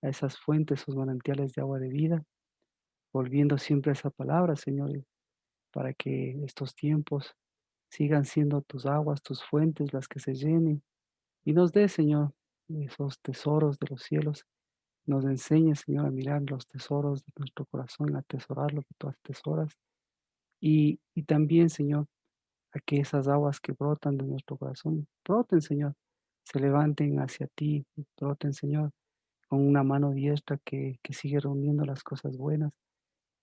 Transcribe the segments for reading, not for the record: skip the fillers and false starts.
a esas fuentes, esos manantiales de agua de vida, volviendo siempre a esa palabra, Señor, para que estos tiempos sigan siendo tus aguas, tus fuentes, las que se llenen. Y nos dé, Señor, esos tesoros de los cielos. Nos enseñe, Señor, a mirar los tesoros de nuestro corazón, a atesorar lo que tú atesoras. Y también, Señor, a que esas aguas que brotan de nuestro corazón, broten, Señor, se levanten hacia ti, broten, Señor, con una mano diestra que sigue reuniendo las cosas buenas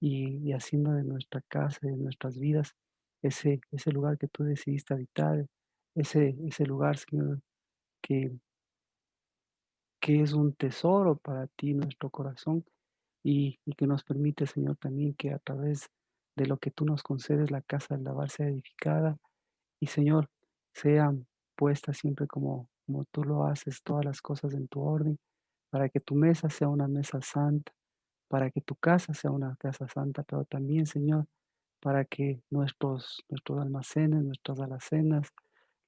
y haciendo de nuestra casa, de nuestras vidas, ese lugar que tú decidiste habitar, ese lugar, Señor, que, que es un tesoro para ti, nuestro corazón, y que nos permite, Señor, también que a través de lo que tú nos concedes, la casa al lavar sea edificada y, Señor, sean puestas siempre como tú lo haces, todas las cosas en tu orden, para que tu mesa sea una mesa santa, para que tu casa sea una casa santa, pero también, Señor, para que nuestros almacenes, nuestras alacenas,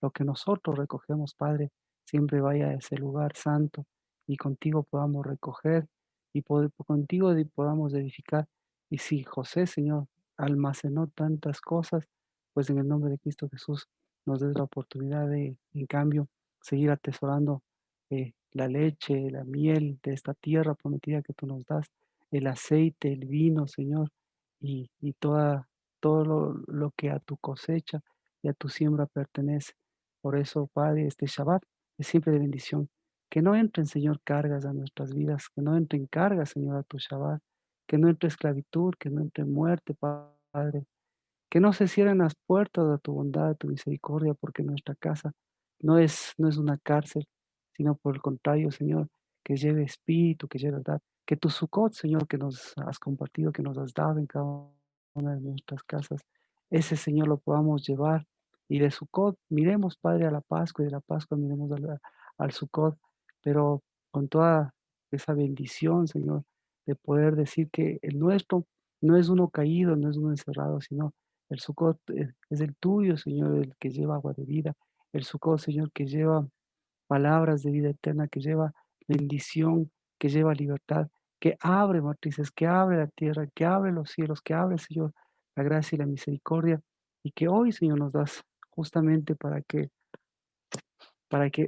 lo que nosotros recogemos, Padre, siempre vaya a ese lugar santo y contigo podamos recoger y contigo podamos edificar. Y si José, Señor, almacenó tantas cosas, pues en el nombre de Cristo Jesús nos des la oportunidad de, en cambio, seguir atesorando la leche, la miel de esta tierra prometida que tú nos das, el aceite, el vino, Señor, y todo lo que a tu cosecha y a tu siembra pertenece. Por eso, Padre, este Shabbat es siempre de bendición. Que no entren, Señor, cargas a nuestras vidas, que no entren cargas, Señor, a tu Shabbat, que no entre esclavitud, que no entre muerte, Padre, que no se cierren las puertas de tu bondad, de tu misericordia, porque nuestra casa no es una cárcel, sino por el contrario, Señor, que lleve espíritu, que lleve verdad. Que tu Sukkot, Señor, que nos has compartido, que nos has dado en cada una de nuestras casas, ese, Señor, lo podamos llevar. Y de Sukkot miremos, Padre, a la Pascua, y de la Pascua miremos al Sukkot, pero con toda esa bendición, Señor, de poder decir que el nuestro no es uno caído, no es uno encerrado, sino el Sucot es el tuyo, Señor, el que lleva agua de vida. El Sucot, Señor, que lleva palabras de vida eterna, que lleva bendición, que lleva libertad, que abre matrices, que abre la tierra, que abre los cielos, que abre, Señor, la gracia y la misericordia. Y que hoy, Señor, nos das justamente para que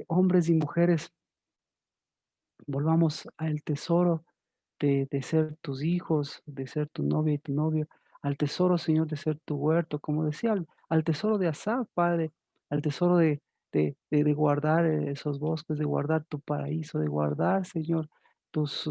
hombres y mujeres volvamos al tesoro de ser tus hijos, de ser tu novia y tu novio, al tesoro, Señor, de ser tu huerto, como decía, al tesoro de Asaf, Padre, al tesoro de guardar esos bosques, de guardar tu paraíso, de guardar, Señor, tus,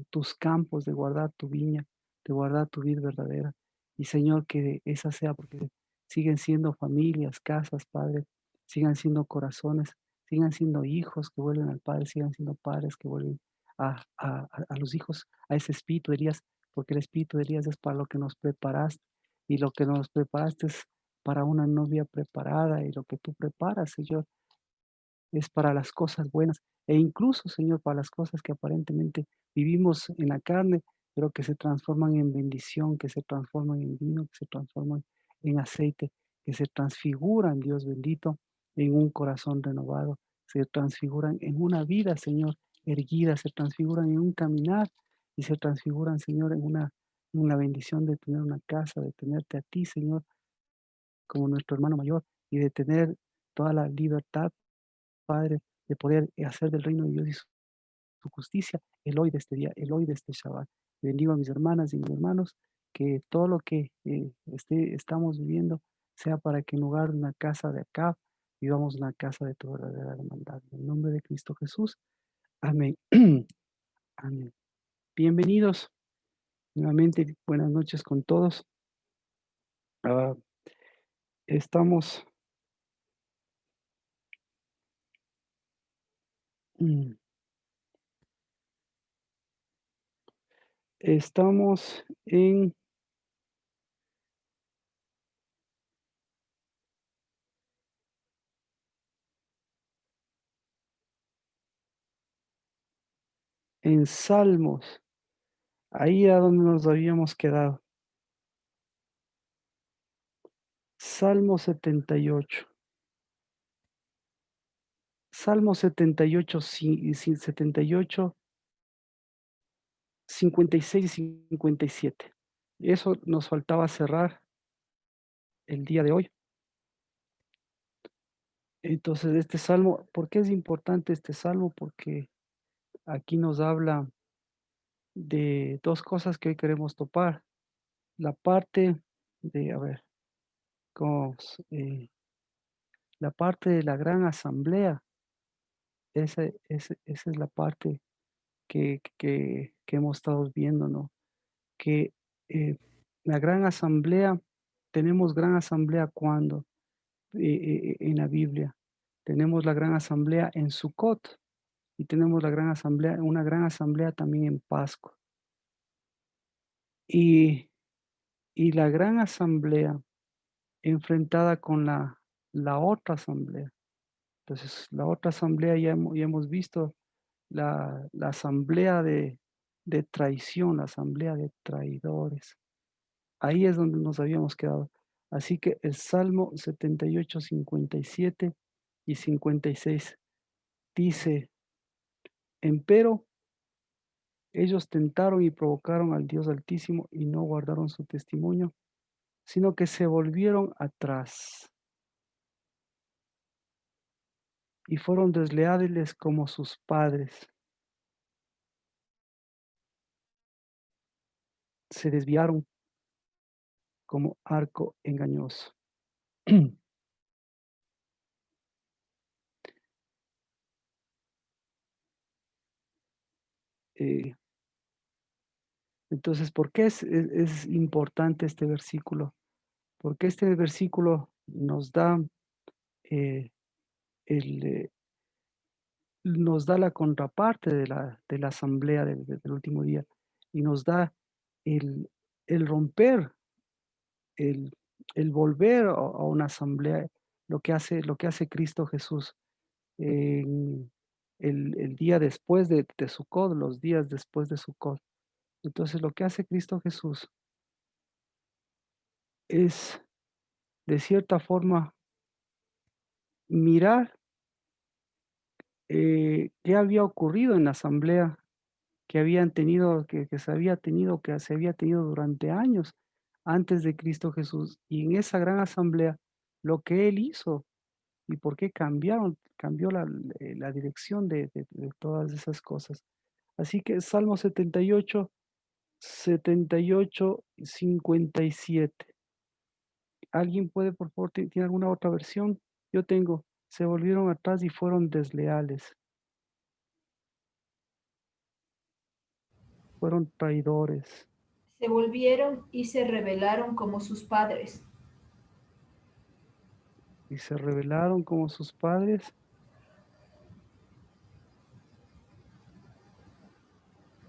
tus campos, de guardar tu viña, de guardar tu vida verdadera. Y, Señor, que esa sea, porque siguen siendo familias, casas, Padre, sigan siendo corazones, sigan siendo hijos que vuelven al Padre, sigan siendo padres que vuelven a los hijos, a ese espíritu de Elías, porque el espíritu de Elías es para lo que nos preparaste, y lo que nos preparaste es para una novia preparada, y lo que tú preparas, Señor, es para las cosas buenas, e incluso, Señor, para las cosas que aparentemente vivimos en la carne, pero que se transforman en bendición, que se transforman en vino, que se transforman en aceite, que se transfiguran, Dios bendito, en un corazón renovado, se transfiguran en una vida, Señor, erguida, se transfiguran en un caminar y se transfiguran, Señor, en una bendición de tener una casa, de tenerte a ti, Señor, como nuestro hermano mayor, y de tener toda la libertad, Padre, de poder hacer del reino de Dios y su justicia el hoy de este día, el hoy de este Shabbat. Bendigo a mis hermanas y mis hermanos, que todo lo que estamos viviendo sea para que en lugar de una casa de acá, vivamos una casa de tu verdadera hermandad. En el nombre de Cristo Jesús. Amén. Amén. Bienvenidos nuevamente. Buenas noches con todos. Ah, estamos, mm, estamos en Salmos, ahí a donde nos habíamos quedado. Salmo 78. Salmo 78, sí, sí, 78. 56 y 57. Eso nos faltaba cerrar el día de hoy. Entonces, este salmo, ¿por qué es importante este salmo? Porque aquí nos habla de 2 cosas que hoy queremos topar. La parte de, a ver, ¿cómo la parte de la gran asamblea, esa es la parte que hemos estado viendo, ¿no? Que, eh, la gran asamblea, tenemos gran asamblea cuando, en la Biblia. Tenemos la gran asamblea en Sucot y tenemos la gran asamblea, una gran asamblea también en Pascua. Y la gran asamblea enfrentada con la otra asamblea. Entonces, la otra asamblea ya hemos visto la asamblea de traición, la asamblea de traidores. Ahí es donde nos habíamos quedado. Así que el Salmo 78, 57 y 56 dice: Empero ellos tentaron y provocaron al Dios Altísimo y no guardaron su testimonio, sino que se volvieron atrás y fueron desleales como sus padres. Se desviaron como arco engañoso. Eh, entonces, ¿por qué es importante este versículo? Porque este versículo nos da, eh, el, nos da la contraparte de la asamblea del último día y nos da el, el romper, el, el volver a una asamblea, lo que hace Cristo Jesús en el día después de Sucot, los días después de Sucot. Entonces, lo que hace Cristo Jesús es, de cierta forma, mirar, qué había ocurrido en la asamblea que habían tenido, que se había tenido, que se había tenido durante años antes de Cristo Jesús. Y en esa gran asamblea, lo que él hizo y por qué cambió la dirección de todas esas cosas. Así que Salmo 78, 78, 57. ¿Alguien puede, por favor, tiene alguna otra versión? Yo tengo, se volvieron atrás y fueron desleales, fueron traidores Se volvieron y se rebelaron como sus padres. y se rebelaron como sus padres.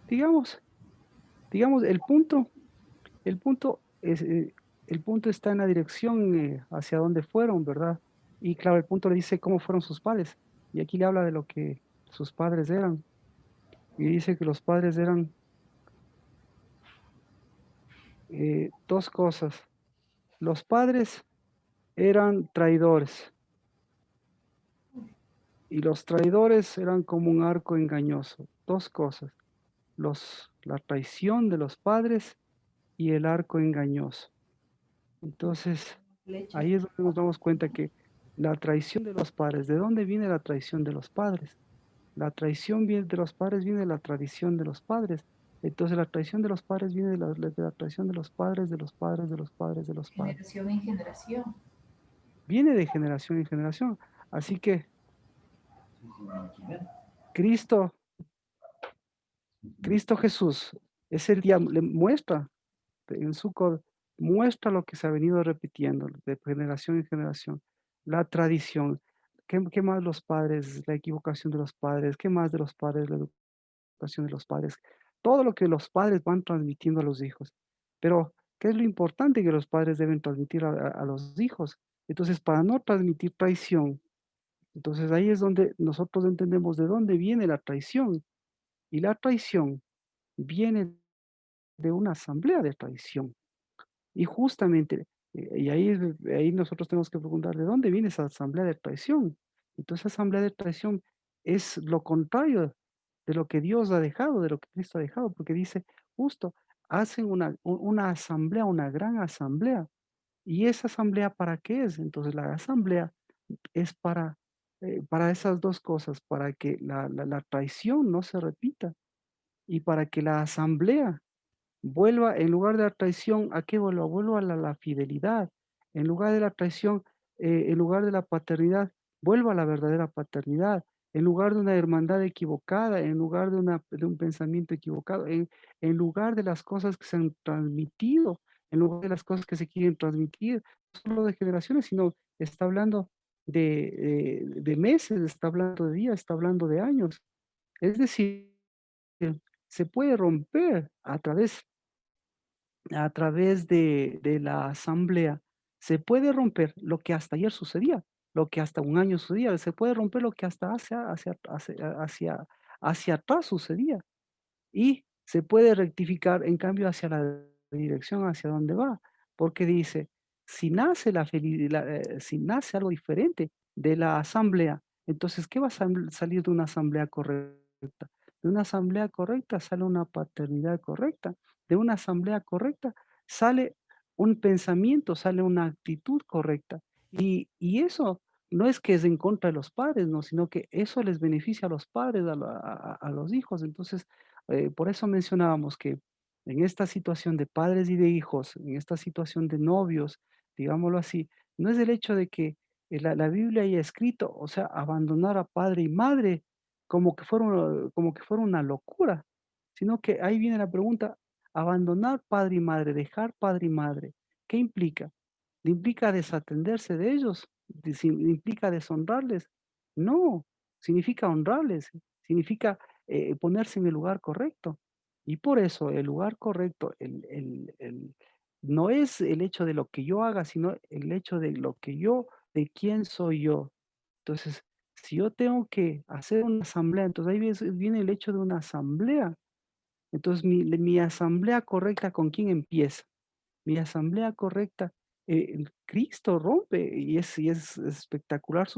Digamos, digamos, el punto es, el punto está en la dirección, hacia dónde fueron, ¿verdad? Y claro, el punto le dice cómo fueron sus padres. Y aquí le habla de lo que sus padres eran. Y dice que los padres eran, 2 cosas. Los padres eran traidores y los traidores eran como un arco engañoso. 2 cosas. La traición de los padres y el arco engañoso. Entonces, Flechas. ahí es donde nos damos cuenta que la traición de los padres, ¿de dónde viene la traición de los padres? La traición de los padres viene de la tradición de los padres. Entonces, la traición de los padres viene de la traición de los padres, de los padres, de los padres, de los padres. Generación en generación. Viene de generación en generación. Así que Cristo, Cristo Jesús, es el día, le muestra en su muestra lo que se ha venido repitiendo de generación en generación, la tradición. ¿Qué más los padres? La equivocación de los padres. ¿Qué más de los padres? La educación de los padres. Todo lo que los padres van transmitiendo a los hijos. Pero, ¿qué es lo importante que los padres deben transmitir a los hijos? Entonces, para no transmitir traición, entonces ahí es donde nosotros entendemos de dónde viene la traición. Y la traición viene de una asamblea de traición. Y justamente, y ahí nosotros tenemos que preguntar, ¿de dónde viene esa asamblea de traición? Entonces, esa asamblea de traición es lo contrario, de lo que Dios ha dejado, de lo que Cristo ha dejado, porque dice justo, hacen una asamblea, una gran asamblea. ¿Y esa asamblea para qué es? Entonces la asamblea es para esas 2 cosas, para que la traición no se repita y para que la asamblea vuelva, en lugar de la traición, ¿a qué vuelva? Vuelva a la fidelidad. En lugar de la traición, en lugar de la paternidad, vuelva a la verdadera paternidad. En lugar de una hermandad equivocada, en lugar de un pensamiento equivocado, en lugar de las cosas que se han transmitido, en lugar de las cosas que se quieren transmitir, no solo de generaciones, sino está hablando de meses, está hablando de días, está hablando de años. Es decir, se puede romper a través de la asamblea, se puede romper lo que hasta ayer sucedía, lo que hasta un año sucedía, se puede romper lo que hasta hacia atrás sucedía, y se puede rectificar, en cambio, hacia la dirección hacia donde va, porque dice, si nace algo diferente de la asamblea, entonces, ¿qué va a salir de una asamblea correcta? De una asamblea correcta sale una paternidad correcta, de una asamblea correcta sale un pensamiento, sale una actitud correcta. Y eso no es que es en contra de los padres, no, sino que eso les beneficia a los padres, a los hijos. Entonces, por eso mencionábamos que en esta situación de padres y de hijos, en esta situación de novios, digámoslo así, no es el hecho de que la Biblia haya escrito, o sea, abandonar a padre y madre como que fuera una locura, sino que ahí viene la pregunta, abandonar padre y madre, dejar padre y madre, ¿qué implica? ¿Implica desatenderse de ellos? ¿Implica deshonrarles? No, significa honrarles, significa ponerse en el lugar correcto. Y por eso el lugar correcto, no es el hecho de lo que yo haga, sino el hecho de quién soy yo. Entonces, si yo tengo que hacer una asamblea, entonces ahí viene el hecho de una asamblea. Entonces, mi asamblea correcta, ¿con quién empieza? Mi asamblea correcta, Cristo rompe, y es espectacular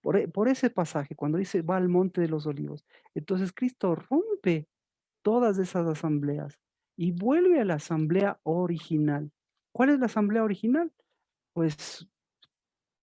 por ese pasaje, cuando dice: "Va al monte de los olivos". Entonces, Cristo rompe todas esas asambleas y vuelve a la asamblea original. ¿Cuál es la asamblea original? Pues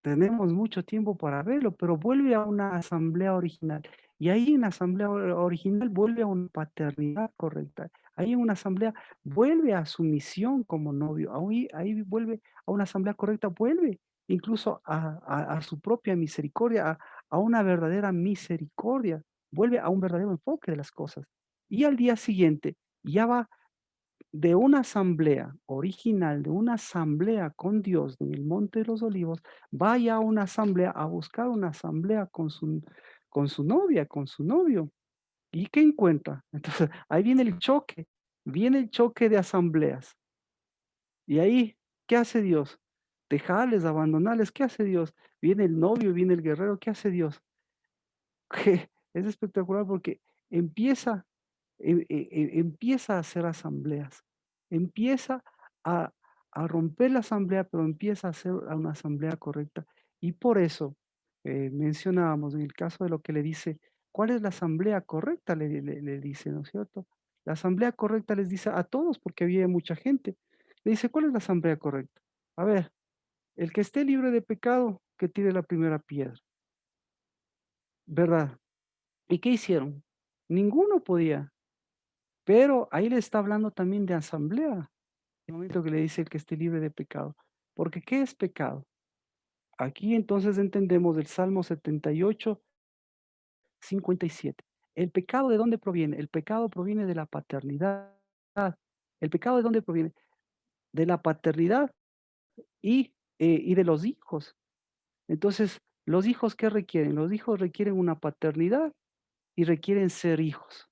tenemos mucho tiempo para verlo, pero vuelve a una asamblea original. Y ahí en la asamblea original vuelve a una paternidad correcta. Ahí en una asamblea vuelve a su misión como novio. Ahí vuelve a una asamblea correcta, vuelve incluso a su propia misericordia, a una verdadera misericordia, vuelve a un verdadero enfoque de las cosas. Y al día siguiente ya va de una asamblea original, de una asamblea con Dios en el Monte de los Olivos, vaya a una asamblea a buscar una asamblea con su novia, con su novio. ¿Y qué encuentra? Entonces, ahí viene el choque de asambleas. Y ahí, ¿qué hace Dios? Dejarles, abandonarles, ¿qué hace Dios? Viene el novio, viene el guerrero, ¿qué hace Dios? Que es espectacular porque empieza empieza a hacer asambleas, empieza a romper la asamblea, pero empieza a hacer una asamblea correcta. Y por eso, mencionábamos en el caso de lo que le dice, ¿cuál es la asamblea correcta? Le dice, ¿no es cierto? La asamblea correcta les dice a todos, porque había mucha gente. Le dice, ¿cuál es la asamblea correcta? A ver, el que esté libre de pecado, que tire la primera piedra, ¿verdad? ¿Y qué hicieron? Ninguno podía. Pero ahí le está hablando también de asamblea, el momento que le dice el que esté libre de pecado. Porque, ¿qué es pecado? Aquí entonces entendemos el Salmo 78, 57. ¿El pecado de dónde proviene? El pecado proviene de la paternidad. ¿El pecado de dónde proviene? De la paternidad y de los hijos. Entonces, ¿los hijos qué requieren? Los hijos requieren una paternidad y requieren ser hijos.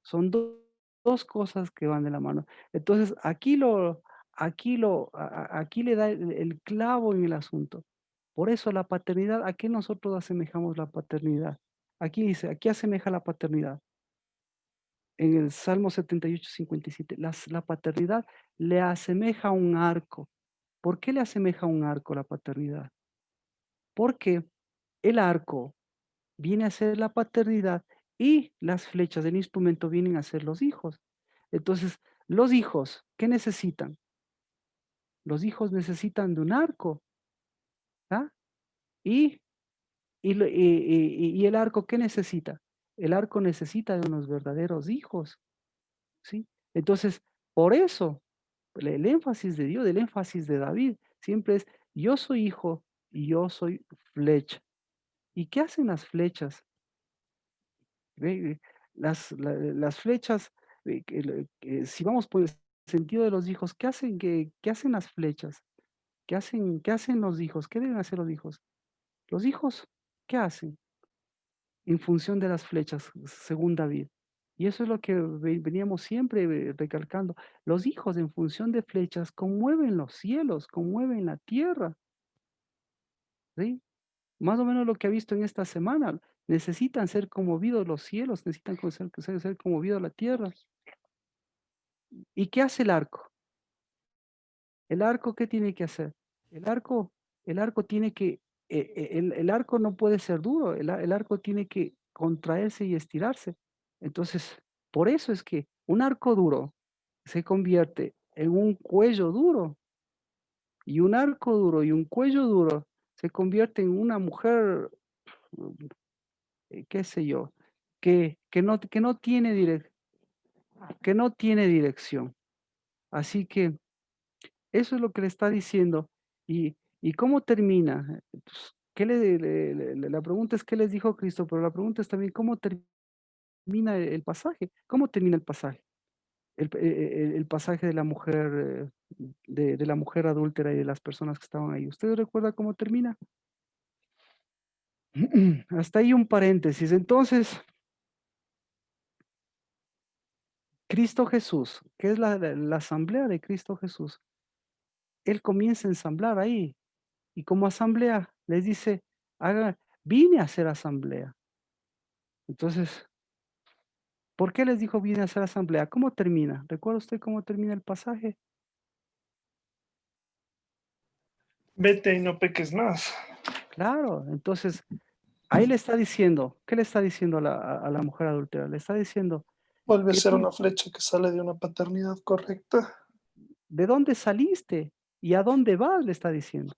Son 2 cosas que van de la mano. Entonces, aquí le da el clavo en el asunto. Por eso la paternidad, ¿a qué nosotros asemejamos la paternidad? Aquí dice, ¿a qué asemeja la paternidad? En el Salmo 78, 57, la paternidad le asemeja a un arco. ¿Por qué le asemeja a un arco la paternidad? Porque el arco viene a ser la paternidad y las flechas del instrumento vienen a ser los hijos. Entonces, los hijos, ¿qué necesitan? Los hijos necesitan de un arco, ¿ah? Y, y el arco, ¿qué necesita? El arco necesita de unos verdaderos hijos, ¿sí? Entonces, por eso, el énfasis de Dios, el énfasis de David, siempre es, yo soy hijo y yo soy flecha. ¿Y qué hacen las flechas? Ve, las flechas, si vamos por el sentido de los hijos, qué hacen las flechas? Qué hacen los hijos? ¿Qué deben hacer los hijos? Los hijos, ¿qué hacen? En función de las flechas, según David. Y eso es lo que veníamos siempre recalcando. Los hijos en función de flechas conmueven los cielos, conmueven la tierra, ¿sí? Más o menos lo que ha visto en esta semana. Necesitan ser conmovidos los cielos, necesitan ser conmovidos la tierra. ¿Y qué hace el arco? ¿El arco qué tiene que hacer? El arco, el arco tiene que, el arco no puede ser duro, el arco tiene que contraerse y estirarse. Entonces, por eso es que un arco duro se convierte en un cuello duro, y un arco duro y un cuello duro se convierte en una mujer, mm, qué sé yo, que no tiene que no tiene dirección. Así que eso es lo que le está diciendo. ¿Y cómo termina? Pues, ¿qué la pregunta es qué les dijo Cristo, pero la pregunta es también cómo termina el pasaje. ¿Cómo termina el pasaje? El pasaje de la mujer, de la mujer adúltera y de las personas que estaban ahí. ¿Usted recuerda cómo termina? Hasta ahí un paréntesis. Entonces, Cristo Jesús, ¿qué es la asamblea de Cristo Jesús? Él comienza a ensamblar ahí. Y como asamblea les dice, vine a hacer asamblea. Entonces, ¿por qué les dijo vine a hacer asamblea? ¿Cómo termina? ¿Recuerda usted cómo termina el pasaje? Vete y no peques más. Claro, entonces ahí le está diciendo, ¿qué le está diciendo a la mujer adultera? Le está diciendo Vuelve a que ser tú, una flecha que sale de una paternidad correcta. ¿de dónde saliste? ¿Y a dónde vas? Le está diciendo.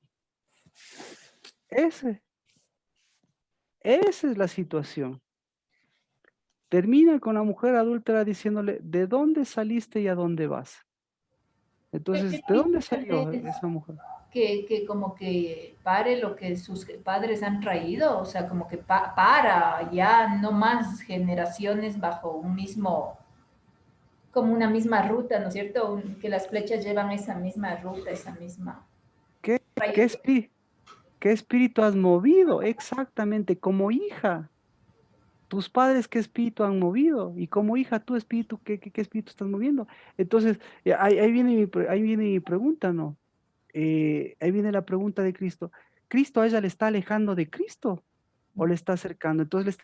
Ese, esa es la situación. Termina con la mujer adúltera diciéndole, ¿de dónde saliste y a dónde vas? ¿Qué Entonces, ¿de piensa dónde tal salió vez esa mujer? que como que pare lo que sus padres han traído? O sea, como que para ya no más generaciones bajo un mismo, como una misma ruta, ¿no es cierto? Que las flechas llevan esa misma ruta, esa misma ¿Qué, qué, trayectoria. qué espíritu has movido? Exactamente, como hija. Tus padres, ¿qué espíritu han movido? Y como hija, tu espíritu, qué espíritu estás moviendo? Entonces, ahí viene ahí viene mi pregunta, ¿no? Ahí viene la pregunta de Cristo. ¿Cristo a ella le está alejando de Cristo o le está acercando? Entonces, ¿le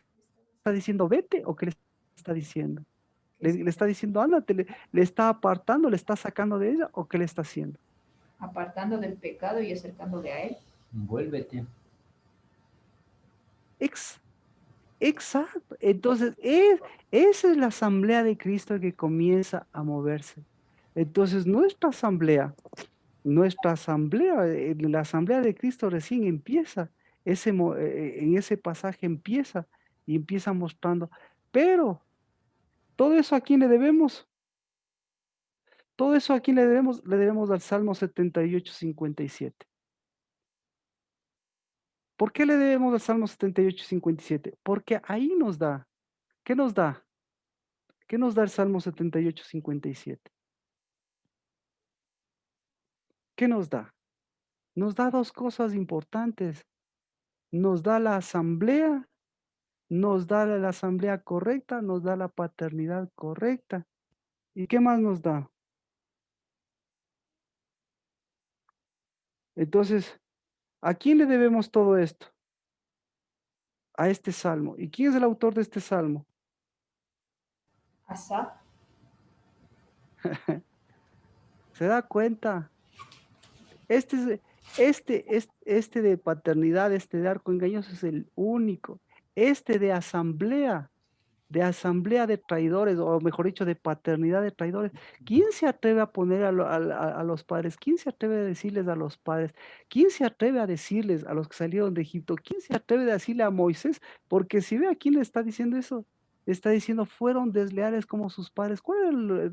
está diciendo vete o qué le está diciendo? ¿Le está diciendo ándate? ¿Le está apartando, le está sacando de ella o qué le está haciendo? Apartando del pecado y acercándole a él. Vuélvete. Ex- Exacto. Entonces, esa es la asamblea de Cristo que comienza a moverse. Entonces, la asamblea de Cristo recién empieza, en ese pasaje empieza y empieza mostrando, pero todo eso a quién le debemos, todo eso a quién le debemos al Salmo 78:57. ¿Por qué le debemos al Salmo 78:57? Porque ahí nos da, ¿qué nos da? ¿Qué nos da el Salmo 78:57? ¿Qué nos da? Nos da dos cosas importantes. Nos da la asamblea, nos da la asamblea correcta, nos da la paternidad correcta. ¿Y qué más nos da? Entonces, ¿a quién le debemos todo esto? A este salmo. ¿Y quién es el autor de este salmo? Asaf, ¿Se da cuenta? Este, este de paternidad, este de arco engañoso es el único. Este de asamblea de asamblea de traidores, o mejor dicho, de paternidad de traidores. ¿Quién se atreve a poner a los padres? ¿Quién se atreve a decirles a los padres? ¿Quién se atreve a decirles a los que salieron de Egipto? ¿Quién se atreve a decirle a Moisés? Porque si ve a quién le está diciendo eso, le está diciendo fueron desleales como sus padres.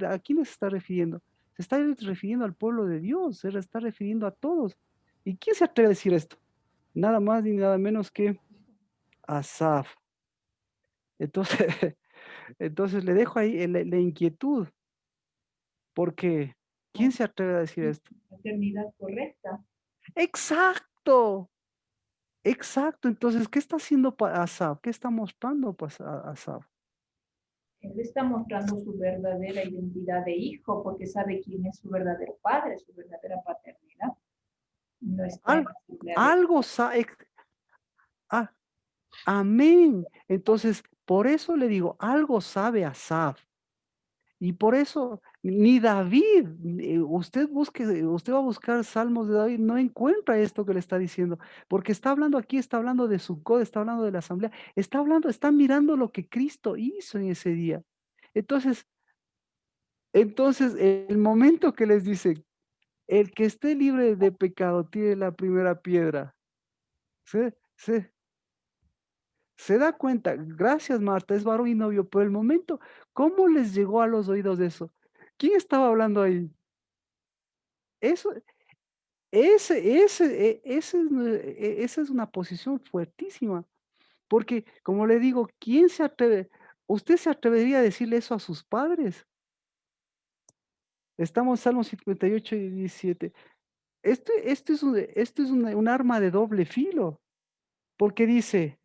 ¿A quién se está refiriendo? Se está refiriendo al pueblo de Dios, se le está refiriendo a todos. ¿Y quién se atreve a decir esto? Nada más ni nada menos que Asaf. Entonces, entonces le dejo ahí la inquietud, porque ¿quién se atreve a decir esto? Paternidad correcta. Exacto, exacto. Entonces, ¿qué está haciendo Asaf? ¿Qué está mostrando Asaf? Él está mostrando su verdadera identidad de hijo porque sabe quién es su verdadero padre, su verdadera paternidad. No está en Al- asamblea de... algo sabe. Amén. Entonces, por eso le digo, algo sabe Asaf. Y por eso, ni David, usted va a buscar salmos de David, no encuentra esto que le está diciendo, porque está hablando aquí, está hablando de Sucot, está hablando de la asamblea, está hablando, está mirando lo que Cristo hizo en ese día. Entonces, entonces, el momento que les dice, el que esté libre de pecado tiene la primera piedra. ¿Se, se, se da cuenta? Gracias, Marta, es varón y novio, pero el momento, ¿cómo les llegó a los oídos de eso? ¿Quién estaba hablando ahí? Eso, esa es una posición fuertísima, porque como le digo, ¿quién se atreve? ¿Usted se atrevería a decirle eso a sus padres? Estamos en Salmos 58 y 17. Esto es un arma de doble filo, porque dice,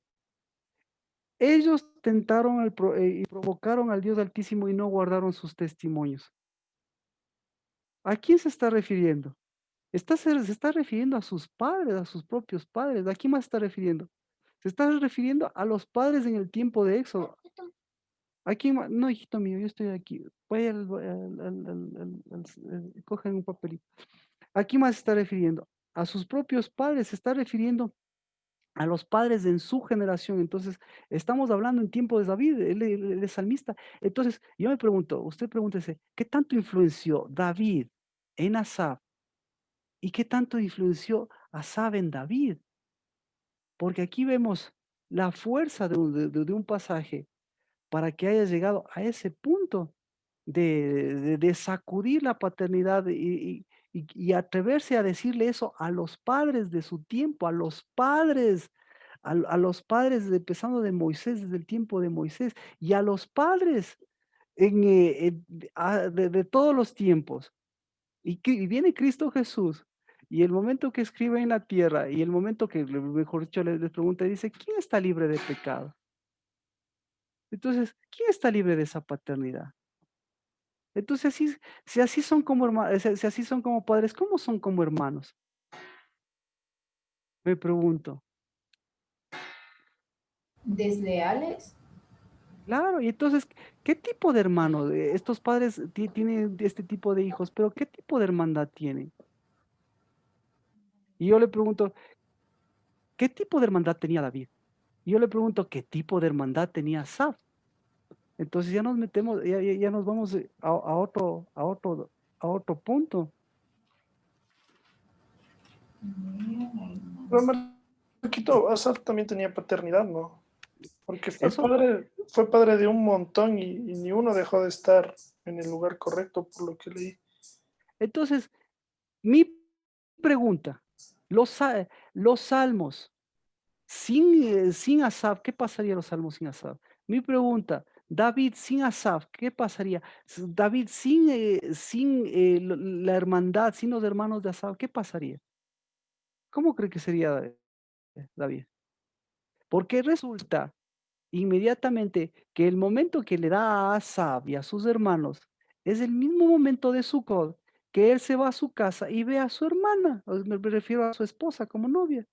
ellos tentaron y provocaron al Dios Altísimo y no guardaron sus testimonios. ¿A quién se está refiriendo? Se está refiriendo a sus padres, a sus propios padres. ¿A quién más se está refiriendo? Se está refiriendo a los padres en el tiempo de Éxodo. ¿A quién más? No, hijito mío, yo estoy aquí. Vaya cogen un papelito. ¿A quién más se está refiriendo? A sus propios padres, se está refiriendo a los padres en su generación. Entonces, estamos hablando en tiempo de David, él es salmista. Entonces, yo me pregunto, usted pregúntese, ¿qué tanto influenció David en Asaf y qué tanto influenció Asaf en David? Porque aquí vemos la fuerza de un pasaje para que haya llegado a ese punto de sacudir la paternidad y atreverse a decirle eso a los padres de su tiempo, a los padres, a los padres empezando de Moisés, desde el tiempo de Moisés, y a los padres de todos los tiempos. Y viene Cristo Jesús, y el momento que escribe en la tierra, y el momento que, mejor dicho, les pregunta, dice, ¿quién está libre de pecado? Entonces, ¿quién está libre de esa paternidad? Entonces, si así son como si así son como padres, ¿cómo son como hermanos? Me pregunto. Desleales. Claro, y entonces, ¿qué tipo de hermano? Estos padres tienen este tipo de hijos, pero ¿qué tipo de hermandad tienen? Y yo le pregunto, ¿qué tipo de hermandad tenía David? Y yo le pregunto, ¿qué tipo de hermandad tenía Asaf? Entonces ya nos metemos, ya nos vamos a otro punto. Pero Marquito, Asaf también tenía paternidad, ¿no? Porque Eso, fue padre de un montón y ni uno dejó de estar en el lugar correcto, por lo que leí. entonces, mi pregunta, los salmos sin Asaf, ¿qué pasaría los salmos sin Asaf? Mi pregunta, David sin Asaf, ¿qué pasaría? David sin la hermandad, sin los hermanos de Asaf, ¿qué pasaría? ¿Cómo cree que sería David? Porque resulta inmediatamente que el momento que le da a Asaf y a sus hermanos es el mismo momento de Sukkot que él se va a su casa y ve a su hermana, me refiero a su esposa como novia.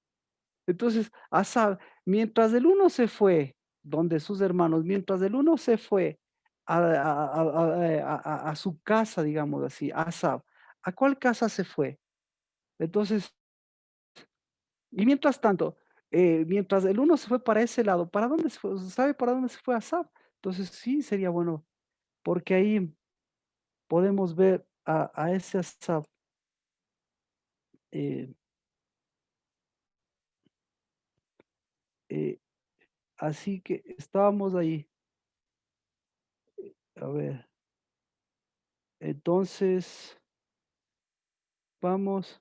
Entonces, Asaf, mientras el uno se fue, donde sus hermanos, mientras el uno se fue a su casa, digamos así, Asaf, ¿a cuál casa se fue? Entonces, y mientras tanto, mientras el uno se fue para ese lado, ¿para dónde se fue? ¿Sabe para dónde se fue Asaf? Entonces sí sería bueno, porque ahí podemos ver a esa, eh, eh, así que estábamos ahí. A ver, entonces vamos.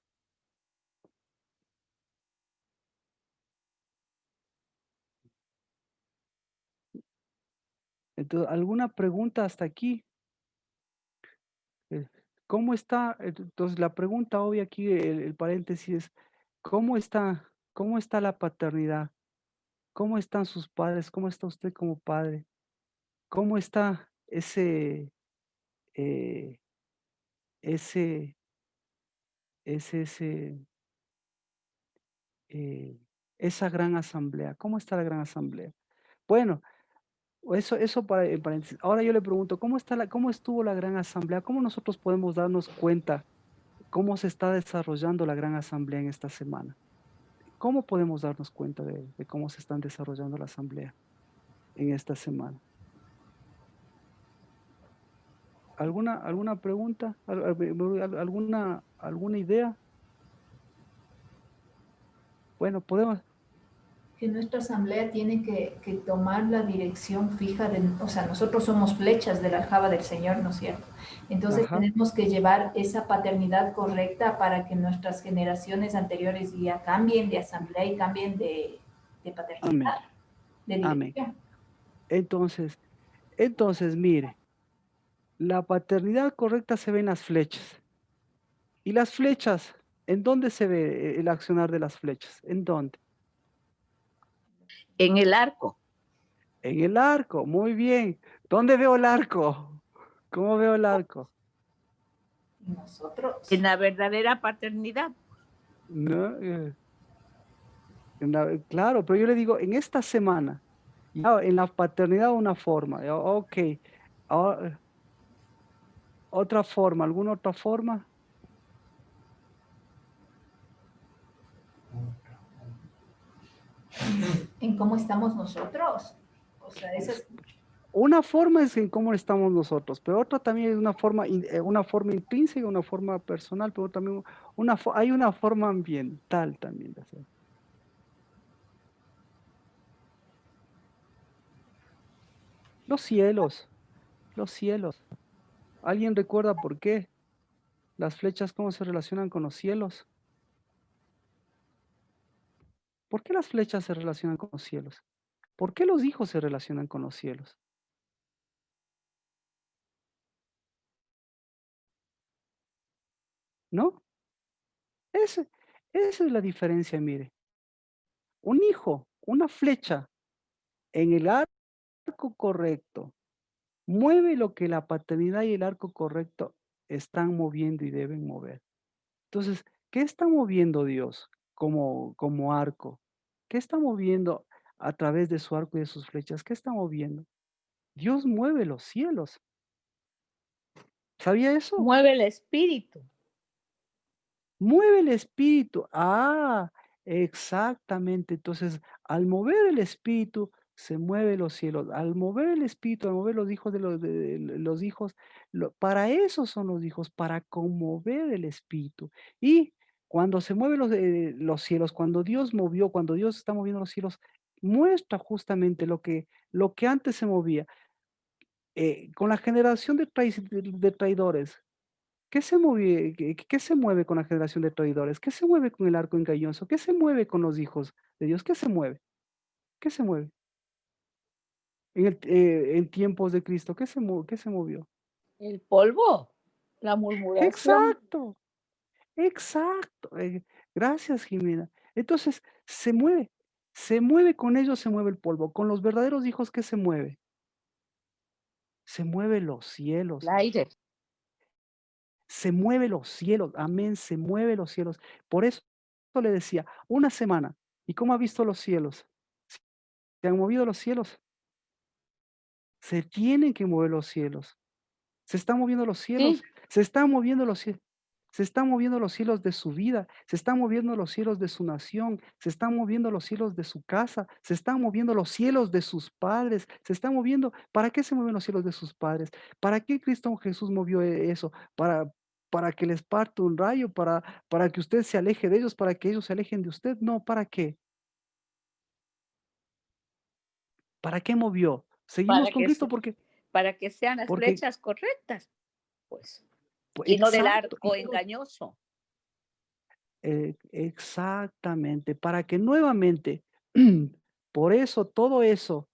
Entonces, ¿alguna pregunta hasta aquí? Eh, ¿Cómo está? Entonces, la pregunta obvia aquí, el paréntesis es, cómo está la paternidad? ¿Cómo están sus padres? ¿Cómo está usted como padre? ¿Cómo está eh, ese, ese, eh, esa gran asamblea? ¿Cómo está la gran asamblea? Bueno, eso para, en paréntesis. Ahora yo le pregunto, ¿cómo estuvo la gran asamblea? ¿Cómo nosotros podemos darnos cuenta cómo se está desarrollando la gran asamblea en esta semana? ¿Cómo podemos darnos cuenta de cómo se están desarrollando la asamblea en esta semana? ¿Alguna pregunta? ¿Alguna idea? Bueno, podemos. Que nuestra asamblea tiene que tomar la dirección fija de, o sea, nosotros somos flechas de la aljaba del Señor, ¿no es cierto? Entonces Ajá. tenemos que llevar esa paternidad correcta para que nuestras generaciones anteriores ya cambien de asamblea y cambien de Amén. paternidad, de Amén. dirección. Entonces, mire, la paternidad correcta se ve en las flechas. ¿Y las flechas? ¿En dónde se ve el accionar de las flechas? ¿En dónde? En el arco. En el arco, muy bien. ¿Dónde veo el arco? ¿Cómo veo el arco? Y nosotros, En la verdadera paternidad. ¿No? Claro, pero yo le digo, en esta semana, ya, en la paternidad una forma, ya, ok. Ahora, otra forma, ¿alguna otra forma? en cómo estamos nosotros, o sea, esa es Una forma es en cómo estamos nosotros, pero otra también es una forma intrínseca, una forma personal, pero también hay una forma ambiental también de hacer. Los cielos, los cielos. ¿Alguien recuerda por qué? Las flechas, ¿cómo se relacionan con los cielos? ¿Por qué las flechas se relacionan con los cielos? ¿Por qué los hijos se relacionan con los cielos? ¿No? Ese- Esa es la diferencia, mire. Un hijo, una flecha en el arco correcto, mueve lo que la paternidad y el arco correcto están moviendo y deben mover. Entonces, ¿qué está moviendo Dios como arco? ¿Qué está moviendo a través de su arco y de sus flechas? ¿Qué está moviendo? Dios mueve los cielos. ¿Sabía eso? Mueve el espíritu. Mueve el espíritu. Ah, exactamente. Entonces, al mover el espíritu, se mueven los cielos. Al mover el espíritu, al mover los hijos los hijos, para eso son los hijos, para conmover el espíritu. Y cuando se mueven los cielos, cuando Dios está moviendo los cielos, muestra justamente lo que antes se movía. Con la generación de traidores, ¿qué se mueve con la generación de traidores? ¿Qué se mueve con el arco engañoso? ¿Qué se mueve con los hijos de Dios? ¿Qué se mueve? ¿Qué se mueve? En tiempos de Cristo, ¿qué se movió? El polvo. La murmuración. Exacto, exacto. Gracias, Jimena. Entonces, se mueve con ellos, se mueve el polvo. Con los verdaderos hijos, ¿qué se mueve? Se mueve los El cielos, aire. se mueve los cielos, amén, se mueve los cielos. Por eso le decía, una semana. ¿Y cómo ha visto los cielos? ¿Se han movido los cielos? Se tienen que mover los cielos. Se están moviendo los Sí. cielos. Se están moviendo los cielos. Se están moviendo los hilos de su vida, se están moviendo los hilos de su nación, se están moviendo los hilos de su casa, se están moviendo los cielos de sus padres, se están moviendo. ¿Para qué se mueven los cielos de sus padres? ¿Para qué Cristo Jesús movió eso? Para que les parte un rayo, para que usted se aleje de ellos, para que ellos se alejen de usted. No, ¿para qué? ¿Para qué movió? Seguimos para con que, Cristo para que sean las porque, flechas correctas, pues, y no del exacto. arco engañoso. Exactamente, para que nuevamente, por eso, todo eso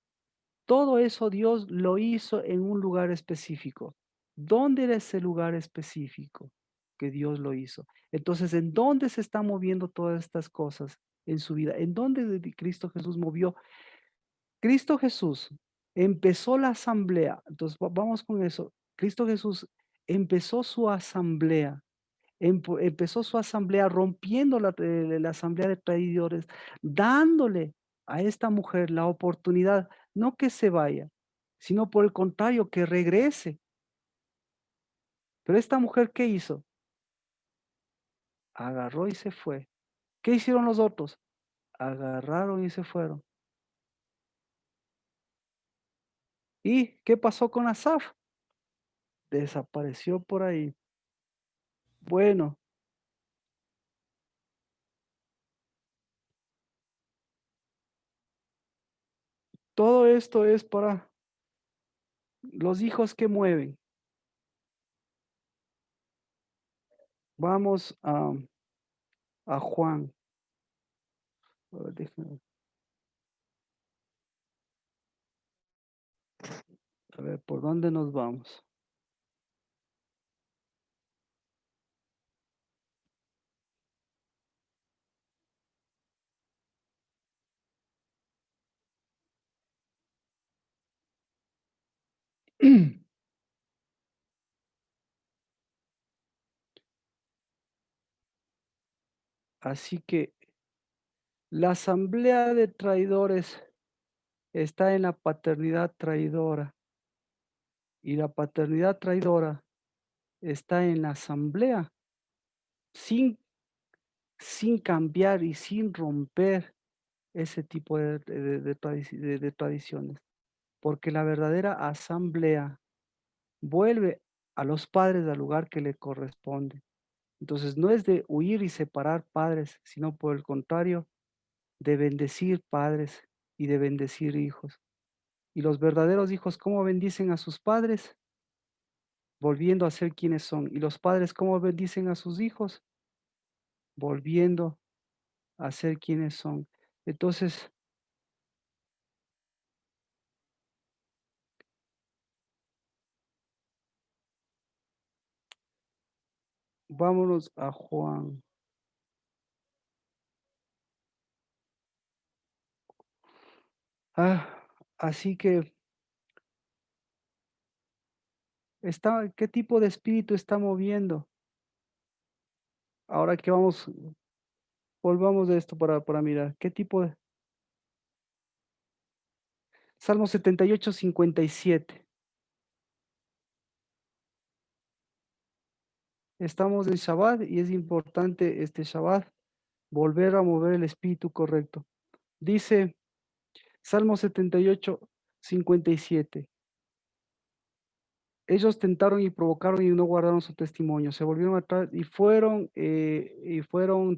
Dios lo hizo en un lugar específico. ¿Dónde era ese lugar específico que Dios lo hizo? Entonces, ¿en dónde se están moviendo todas estas cosas en su vida? ¿En dónde Cristo Jesús movió? Cristo Jesús empezó la asamblea. Entonces, vamos con eso. Cristo Jesús empezó su asamblea. Empezó su asamblea rompiendo la asamblea de traidores, dándole a esta mujer la oportunidad, no que se vaya, sino por el contrario, que regrese. Pero esta mujer, ¿qué hizo? Agarró y se fue. ¿Qué hicieron los otros? Agarraron y se fueron. ¿Y qué pasó con Asaf? Desapareció por ahí. Bueno, todo esto es para los hijos que mueven. Vamos a Juan. A ver, déjenme a ver, ¿por dónde nos vamos? Así que la asamblea de traidores está en la paternidad traidora y la paternidad traidora está en la asamblea sin, sin cambiar y sin romper ese tipo de tradiciones. Porque la verdadera asamblea vuelve a los padres al lugar que le corresponde. Entonces no es de huir y separar padres, sino por el contrario, de bendecir padres y de bendecir hijos. Y los verdaderos hijos, ¿cómo bendicen a sus padres? Volviendo a ser quienes son. Y los padres, ¿cómo bendicen a sus hijos? Volviendo a ser quienes son. Entonces, vámonos a Juan. Así que, ¿qué tipo de espíritu está moviendo? Ahora que volvamos de esto para mirar. ¿Qué tipo de? Salmo 78:57. Estamos en Shabbat y es importante este Shabbat volver a mover el espíritu correcto. Dice Salmo 78:57. Ellos tentaron y provocaron y no guardaron su testimonio. Se volvieron atrás y fueron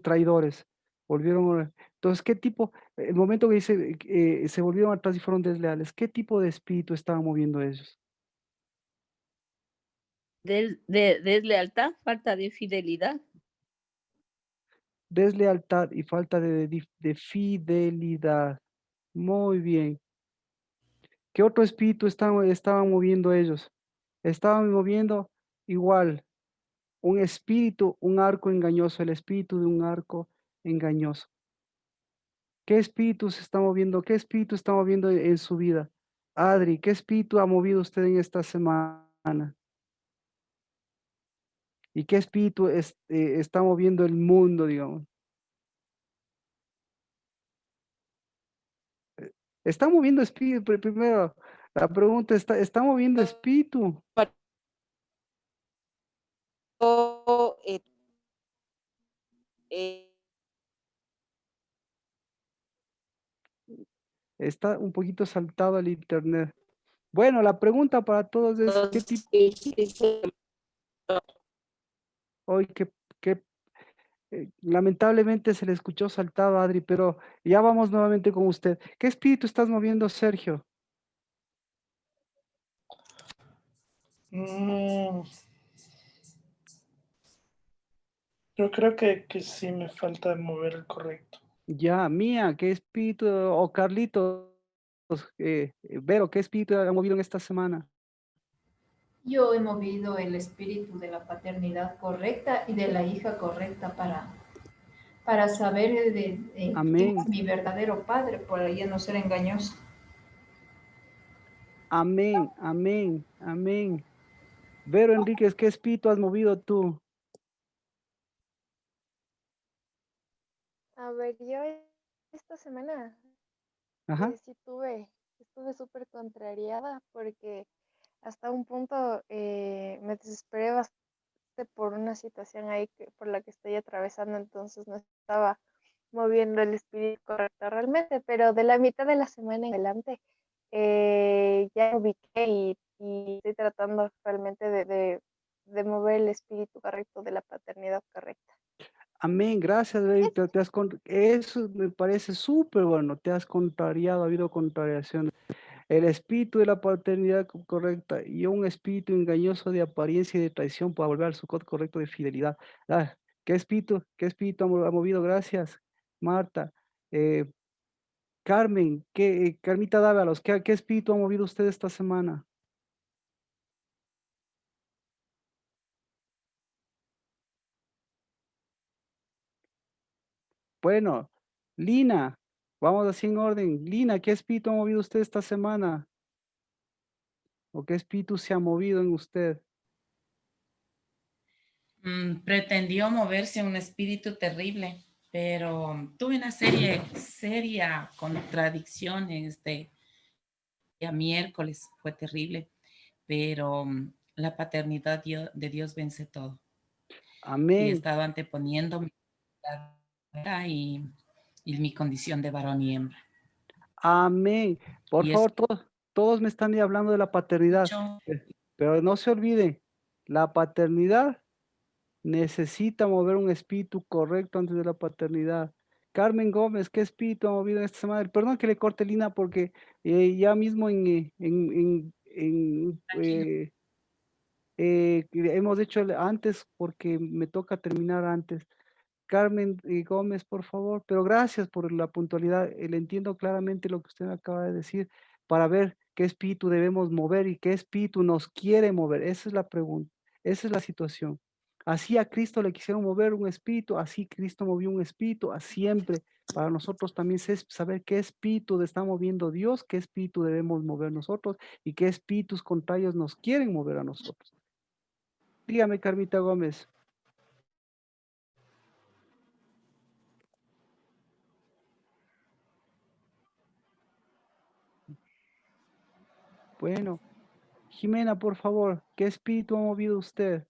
traidores. Entonces, ¿qué tipo? El momento que dice se volvieron atrás y fueron desleales, ¿qué tipo de espíritu estaban moviendo ellos? De deslealtad, falta de fidelidad. Deslealtad y falta de fidelidad. Muy bien. ¿Qué otro espíritu estaban moviendo ellos? Estaban moviendo igual un espíritu, un arco engañoso, el espíritu de un arco engañoso. ¿Qué espíritu se está moviendo? ¿Qué espíritu está moviendo en su vida? Adri, ¿qué espíritu ha movido usted en esta semana? ¿Y qué espíritu está moviendo el mundo, digamos? Está moviendo espíritu, primero, la pregunta está moviendo espíritu. eh, Está un poquito saltado el internet. Bueno, la pregunta para todos es, ¿qué los tipo, espíritus hoy, lamentablemente se le escuchó saltado, Adri, pero ya vamos nuevamente con usted. ¿Qué espíritu estás moviendo, Sergio? Mm, yo creo que sí me falta mover el correcto. Ya, Mía, ¿qué espíritu? O Carlitos, Vero, ¿qué espíritu ha movido en esta semana? Yo he movido el espíritu de la paternidad correcta y de la hija correcta para saber quién es Amén, mi verdadero padre, por ya no ser engañoso. amén, amén, amén. Vero Enríquez, ¿qué espíritu has movido tú? A ver, yo esta semana Ajá, sí estuve súper contrariada porque hasta un punto me desesperé bastante por una situación ahí por la que estoy atravesando, entonces no estaba moviendo el espíritu correcto realmente, pero de la mitad de la semana en adelante ya me ubiqué y estoy tratando realmente de mover el espíritu correcto de la paternidad correcta. amén, gracias, Vero, eso me parece súper bueno, te has contrariado, ha habido contrariación. El espíritu de la paternidad correcta y un espíritu engañoso de apariencia y de traición para volver al sucot correcto de fidelidad. Ah, qué espíritu ha movido? Gracias, Marta. Eh, Carmen, Carmita Dávalos, ¿qué espíritu ha movido usted esta semana? Bueno, Lina, vamos así en orden. Lina, ¿qué espíritu ha movido usted esta semana? ¿O qué espíritu se ha movido en usted? Pretendió moverse un espíritu terrible, pero tuve una seria contradicciones de día miércoles, fue terrible, pero la paternidad de Dios vence todo. Y he Amén, estado anteponiendo mi vida y mi condición de varón y hembra. amén. Por Y es favor, todos me están hablando de la paternidad, mucho, pero no se olviden, la paternidad necesita mover un espíritu correcto antes de la paternidad. Carmen Gómez, ¿qué espíritu ha movido esta semana? Perdón que le corte Lina porque ya mismo tranquilo. hemos hecho antes porque me toca terminar antes. Carmen Gómez, por favor, pero gracias por la puntualidad. Le entiendo claramente lo que usted acaba de decir para ver qué espíritu debemos mover y qué espíritu nos quiere mover. Esa es la pregunta, esa es la situación. Así a Cristo le quisieron mover un espíritu, así Cristo movió un espíritu, así siempre. Para nosotros también es saber qué espíritu está moviendo Dios, qué espíritu debemos mover nosotros y qué espíritus contrarios nos quieren mover a nosotros. Dígame, Carmita Gómez. Bueno, Jimena, por favor, ¿qué espíritu ha movido usted?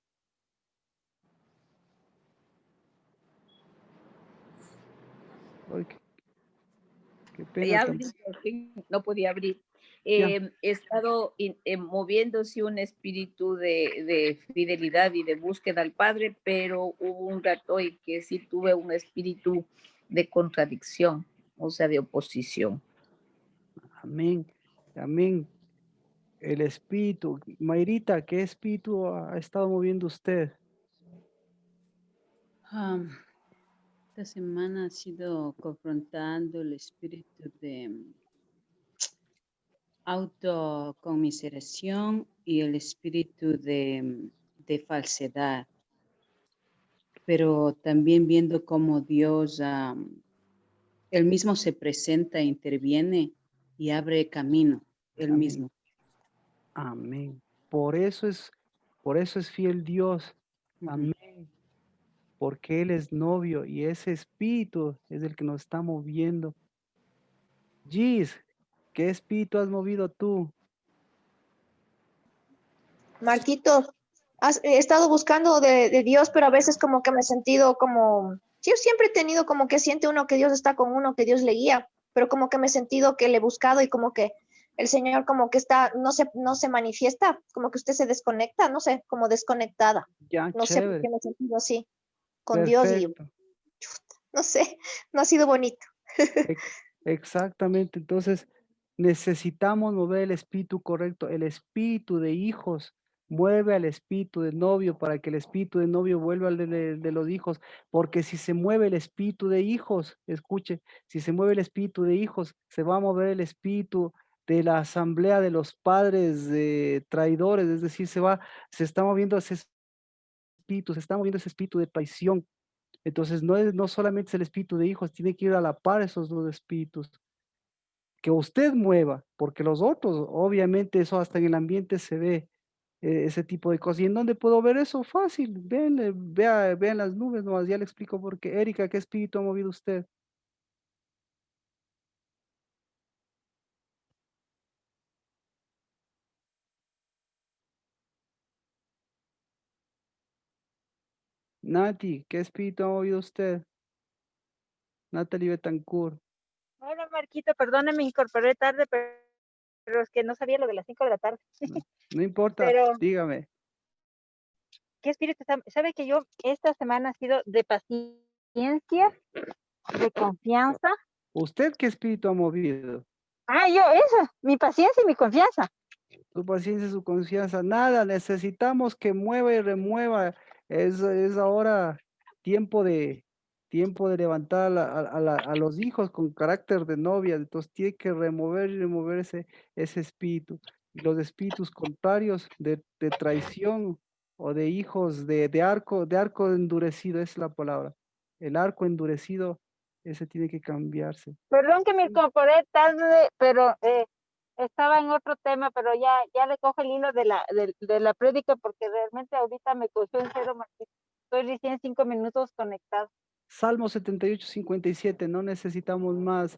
Ay, qué pena. ya abrí, por fin, no podía abrir. Ya, He estado moviéndose un espíritu de fidelidad y de búsqueda al Padre, pero hubo un rato en que sí tuve un espíritu de contradicción, o sea, de oposición. amén, amén. El espíritu. Mayrita, ¿qué espíritu ha estado moviendo usted? Am, esta semana ha sido confrontando el espíritu de autoconmiseración y el espíritu de falsedad, pero también viendo cómo Dios, él mismo se presenta, interviene y abre camino, él Amén, mismo. amén. Por eso es fiel Dios. Ujú. Amén. Porque Él es novio y ese espíritu es el que nos está moviendo. Gis, ¿qué espíritu has movido tú? Marquito, he estado buscando de Dios, pero a veces como que me he sentido como Sí, yo siempre he tenido como que siente uno que Dios está con uno, que Dios le guía, pero como que me he sentido que le he buscado y como que el Señor como que está, no se manifiesta, como que usted se desconecta, no sé, como desconectada. Ya, No sé por chévere. qué me he sentido así con Dios y Perfecto. no sé, no ha sido bonito. Ex- Exactamente. Entonces, necesitamos mover el espíritu correcto, el espíritu de hijos. Mueve al espíritu de novio para que el espíritu de novio vuelva al de los hijos. Porque si se mueve el espíritu de hijos, escuche, si se mueve el espíritu de hijos, se va a mover el espíritu de la asamblea de los padres traidores. Es decir, se está moviendo ese espíritu, se está moviendo ese espíritu de traición. Entonces, no solamente es el espíritu de hijos, tiene que ir a la par esos dos espíritus. Que usted mueva, porque los otros, obviamente, eso hasta en el ambiente se ve ese tipo de cosas. ¿Y en dónde puedo ver eso? Fácil, vean las nubes, nomás ya le explico por qué. Erika, ¿qué espíritu ha movido usted? Nati, ¿qué espíritu ha movido usted? Natalie Betancourt. Hola Marquito, perdóname, me incorporé tarde, pero es que no sabía lo de las 5 de la tarde. No importa, Pero, dígame. ¿qué espíritu sabe que yo esta semana ha sido de paciencia, de confianza? ¿Usted qué espíritu ha movido? Yo, esa, mi paciencia y mi confianza. Su paciencia, su confianza, nada, necesitamos que mueva y remueva. Es ahora tiempo tiempo de levantar a los hijos con carácter de novia, entonces tiene que remover y remover ese espíritu. Y los espíritus contrarios de traición o de hijos de arco endurecido, es la palabra. El arco endurecido, ese tiene que cambiarse. Perdón que me incorporé tarde, pero estaba en otro tema, pero ya le cojo el hilo de la prédica porque realmente ahorita me cogió en cero, Marquito. Estoy recién 5 minutos conectado. Salmo 78:57, no necesitamos más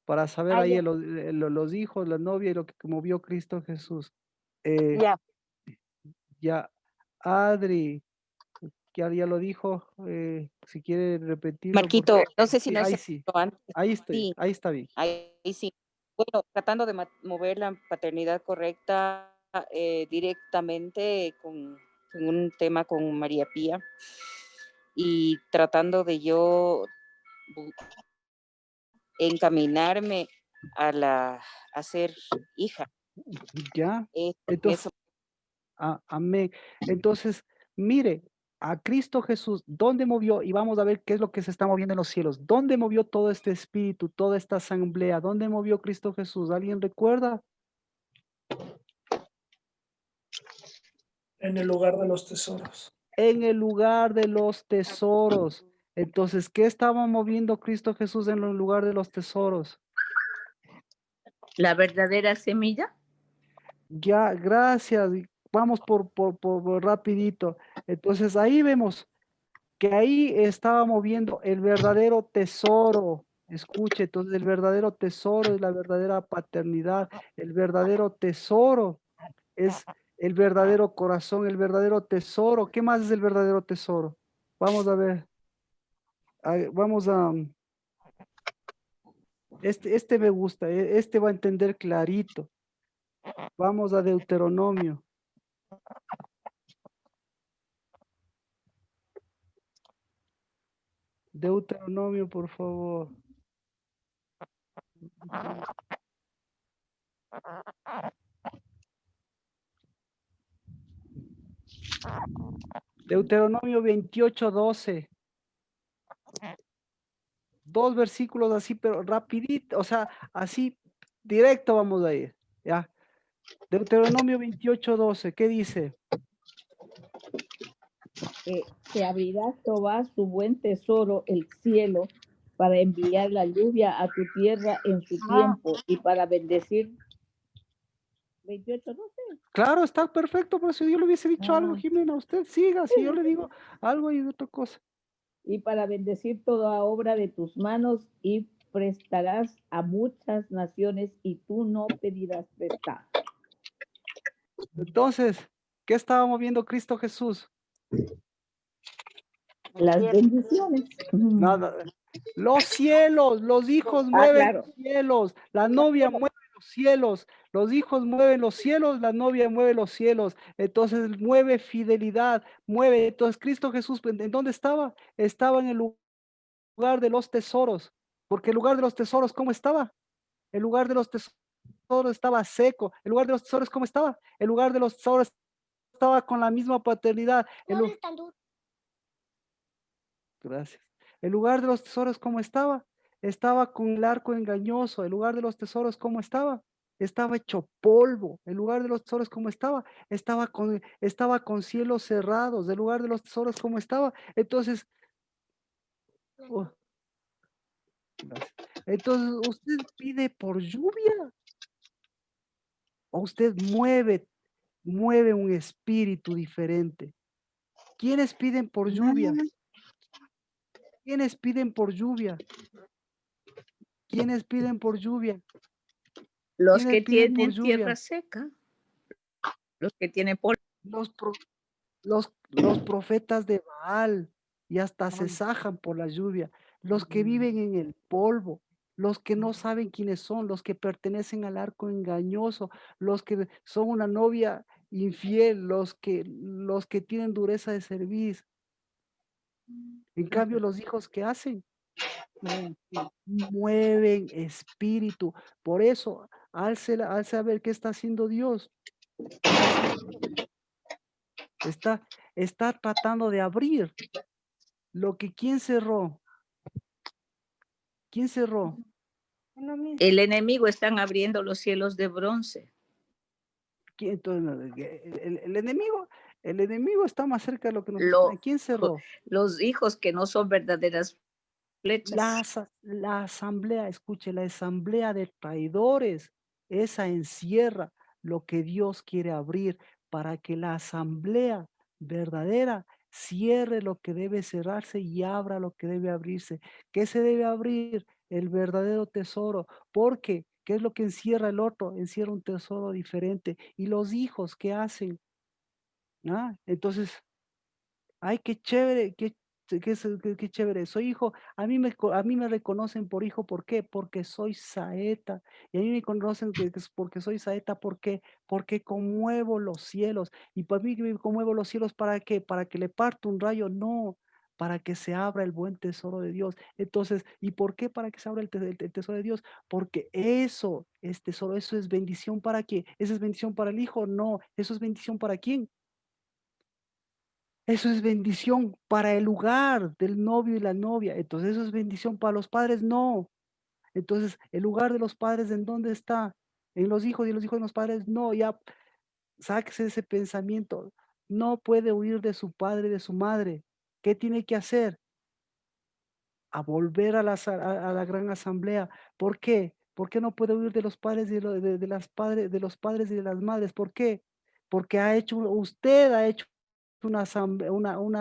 para saber ahí Ya, los hijos, la novia y lo que movió Cristo Jesús. Eh, ya. ya, Adri, ya lo dijo, si quiere repetirlo, Marquito, no sé si sí, no ahí se sí, antes. ahí estoy, Sí, ahí está bien. ahí sí. Bueno, tratando de mover la paternidad correcta directamente con un tema con María Pía y tratando de yo encaminarme a ser hija. Ya, En entonces, eso, amén. Entonces, mire, a Cristo Jesús, ¿dónde movió? Y vamos a ver qué es lo que se está moviendo en los cielos. ¿Dónde movió todo este espíritu, toda esta asamblea? ¿Dónde movió Cristo Jesús? ¿Alguien recuerda? En el lugar de los tesoros. En el lugar de los tesoros. Entonces, ¿qué estaba moviendo Cristo Jesús en el lugar de los tesoros? La verdadera semilla. Ya, gracias. Y vamos por rapidito. Entonces, ahí vemos que ahí estaba moviendo el verdadero tesoro. Escuche, entonces el verdadero tesoro es la verdadera paternidad. El verdadero tesoro es el verdadero corazón, el verdadero tesoro. ¿Qué más es el verdadero tesoro? Vamos a ver. Vamos a, este me gusta, este va a entender clarito. Vamos a Deuteronomio. Deuteronomio, por favor. Deuteronomio 28:12. Dos versículos así, pero rapidito, o sea, así directo vamos a ir, ¿ya? Deuteronomio 28:12, ¿qué dice? Que abrirá Jehová su buen tesoro, el cielo, para enviar la lluvia a tu tierra en su tiempo y para bendecir. 28, no sé. Claro, está perfecto, pero si yo le hubiese dicho algo, Jimena, usted siga, si yo le digo algo y de otra cosa. Y para bendecir toda obra de tus manos y prestarás a muchas naciones y tú no pedirás prestado. Entonces, ¿qué estaba moviendo Cristo Jesús? Las Cierto. bendiciones. Nada. Los cielos, los hijos Ah, mueven claro. los cielos, la novia mueve los cielos, los hijos mueven los cielos, la novia mueve los cielos. Entonces mueve fidelidad, mueve. Entonces Cristo Jesús, ¿en dónde estaba? Estaba en el lugar de los tesoros, porque el lugar de los tesoros, ¿cómo estaba? El lugar de los tesoros estaba seco. El lugar de los tesoros, ¿cómo estaba? El lugar de los tesoros estaba con la misma paternidad. Gracias. El lugar de los tesoros, ¿cómo estaba? Estaba con el arco engañoso. El lugar de los tesoros, ¿cómo estaba? Estaba hecho polvo. El lugar de los tesoros, ¿cómo estaba? Estaba con cielos cerrados. El lugar de los tesoros, ¿cómo estaba? Entonces, oh, gracias. Entonces, ¿usted pide por lluvia? ¿O usted mueve un espíritu diferente? ¿Quiénes piden por lluvia? ¿Quiénes piden por lluvia? ¿Quiénes piden por lluvia? Los ¿Quiénes que piden por tienen tierra lluvia? seca, los que tienen polvo. Los profetas de Baal y hasta se sajan por la lluvia. Los que viven en el polvo, los que no saben quiénes son, los que pertenecen al arco engañoso, los que son una novia infiel, los que tienen dureza de cerviz. En cambio, los hijos, ¿qué hacen? Mueven espíritu. Por eso, al saber qué está haciendo Dios, está, está tratando de abrir lo que ¿quién cerró? ¿Quién cerró? El enemigo están abriendo los cielos de bronce. Entonces, el enemigo está más cerca de lo que nosotros Lo, tenemos. ¿Quién cerró? los hijos que no son verdaderas flechas. La asamblea, escuche, la asamblea de traidores, esa encierra lo que Dios quiere abrir para que la asamblea verdadera cierre lo que debe cerrarse y abra lo que debe abrirse. ¿Qué se debe abrir? El verdadero tesoro. Porque, ¿qué es lo que encierra el otro? Encierra un tesoro diferente. ¿Y los hijos qué hacen? ¿Ah? Entonces, ay, qué chévere, qué chévere. Soy hijo, a mí me reconocen por hijo, ¿por qué? Porque soy saeta. Y a mí me conocen que es porque soy saeta, ¿por qué? Porque conmuevo los cielos. Y para mí que me conmuevo los cielos, ¿para qué? ¿Para que le parto un rayo? No, para que se abra el buen tesoro de Dios. Entonces, ¿y por qué para que se abra el tesoro de Dios? Porque eso es tesoro, eso es bendición para qué. ¿Eso es bendición para el hijo? No, eso es bendición para quién. Eso es bendición para el lugar del novio y la novia. Entonces, ¿eso es bendición para los padres? No. Entonces, ¿el lugar de los padres en dónde está? ¿En los hijos y los hijos de los padres? No, ya sáquese ese pensamiento. No puede huir de su padre y de su madre. ¿Qué tiene que hacer? A volver a la gran asamblea. ¿Por qué? ¿Por qué no puede huir de los padres y de los padres y de las madres? ¿Por qué? Porque usted ha hecho una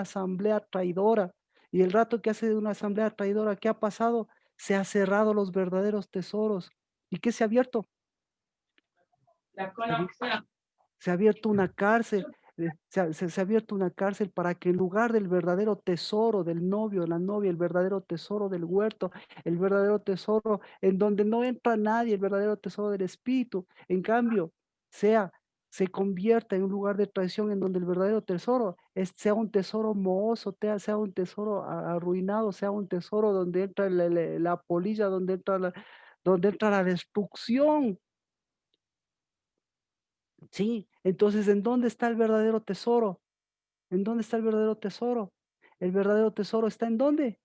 asamblea traidora. Y el rato que hace de una asamblea traidora, ¿qué ha pasado? Se ha cerrado los verdaderos tesoros. ¿Y qué se ha abierto? Se ha abierto una cárcel. Se ha abierto una cárcel para que en lugar del verdadero tesoro del novio, la novia, el verdadero tesoro del huerto, el verdadero tesoro en donde no entra nadie, el verdadero tesoro del espíritu, en cambio, se convierta en un lugar de traición en donde el verdadero tesoro sea un tesoro mohoso, sea un tesoro arruinado, sea un tesoro donde entra la polilla, donde entra la destrucción. Sí, entonces, ¿en dónde está el verdadero tesoro? ¿En dónde está el verdadero tesoro? El verdadero tesoro está ¿en dónde?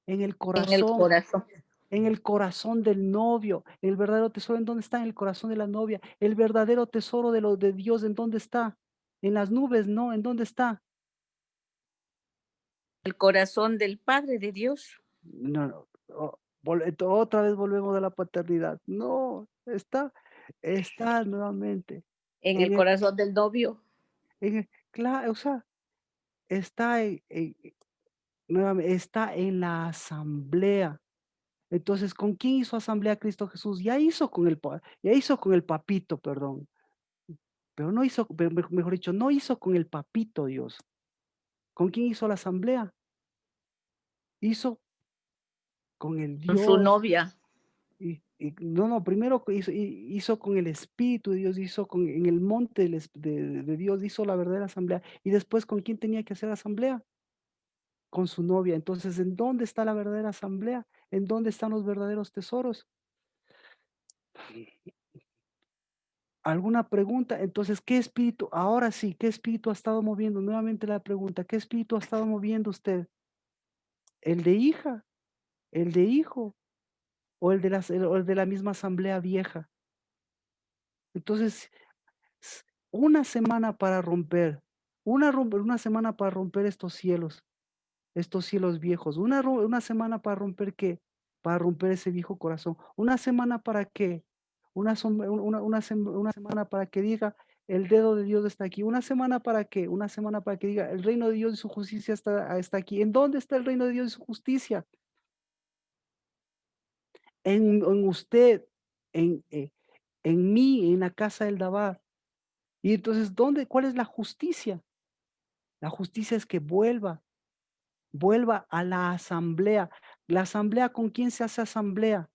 En el En el corazón, corazón. en el corazón del novio. El verdadero tesoro, ¿en dónde está? En el corazón de la novia. El verdadero tesoro de Dios, ¿en dónde está? En las nubes, no, ¿en dónde está? El corazón del Padre de Dios. No, no. Otra vez volvemos a la paternidad. No, está nuevamente. En el En el, corazón del novio. claro, o sea, está nuevamente, está en la asamblea. Entonces, ¿con quién hizo asamblea Cristo Jesús? Ya hizo con el papito, perdón. Pero no hizo, mejor dicho, no hizo con el papito Dios. ¿Con quién hizo la asamblea? Hizo con el Con su Dios. novia. Primero hizo con el Espíritu de Dios, hizo en el monte de Dios, hizo la verdadera asamblea. Y después, ¿con quién tenía que hacer asamblea? Con su novia. Entonces, ¿en dónde está la verdadera asamblea? ¿En dónde están los verdaderos tesoros? ¿Alguna pregunta? Entonces, ¿qué espíritu? Ahora sí, ¿qué espíritu ha estado moviendo? Nuevamente la pregunta, ¿qué espíritu ha estado moviendo usted? ¿El de hija? ¿El de hijo? ¿O el de la misma asamblea vieja? Entonces, una semana para romper, una semana para romper estos cielos viejos, una semana para romper qué, para romper ese viejo corazón, una semana para qué, una semana para que diga el dedo de Dios está aquí, una semana para qué, una semana para que diga el reino de Dios y su justicia está aquí. ¿En dónde está el reino de Dios y su justicia? En usted, en mí, en la casa del Dabar. Y entonces, ¿cuál es la justicia? La justicia es que vuelva a la asamblea. ¿La asamblea con quién se hace asamblea?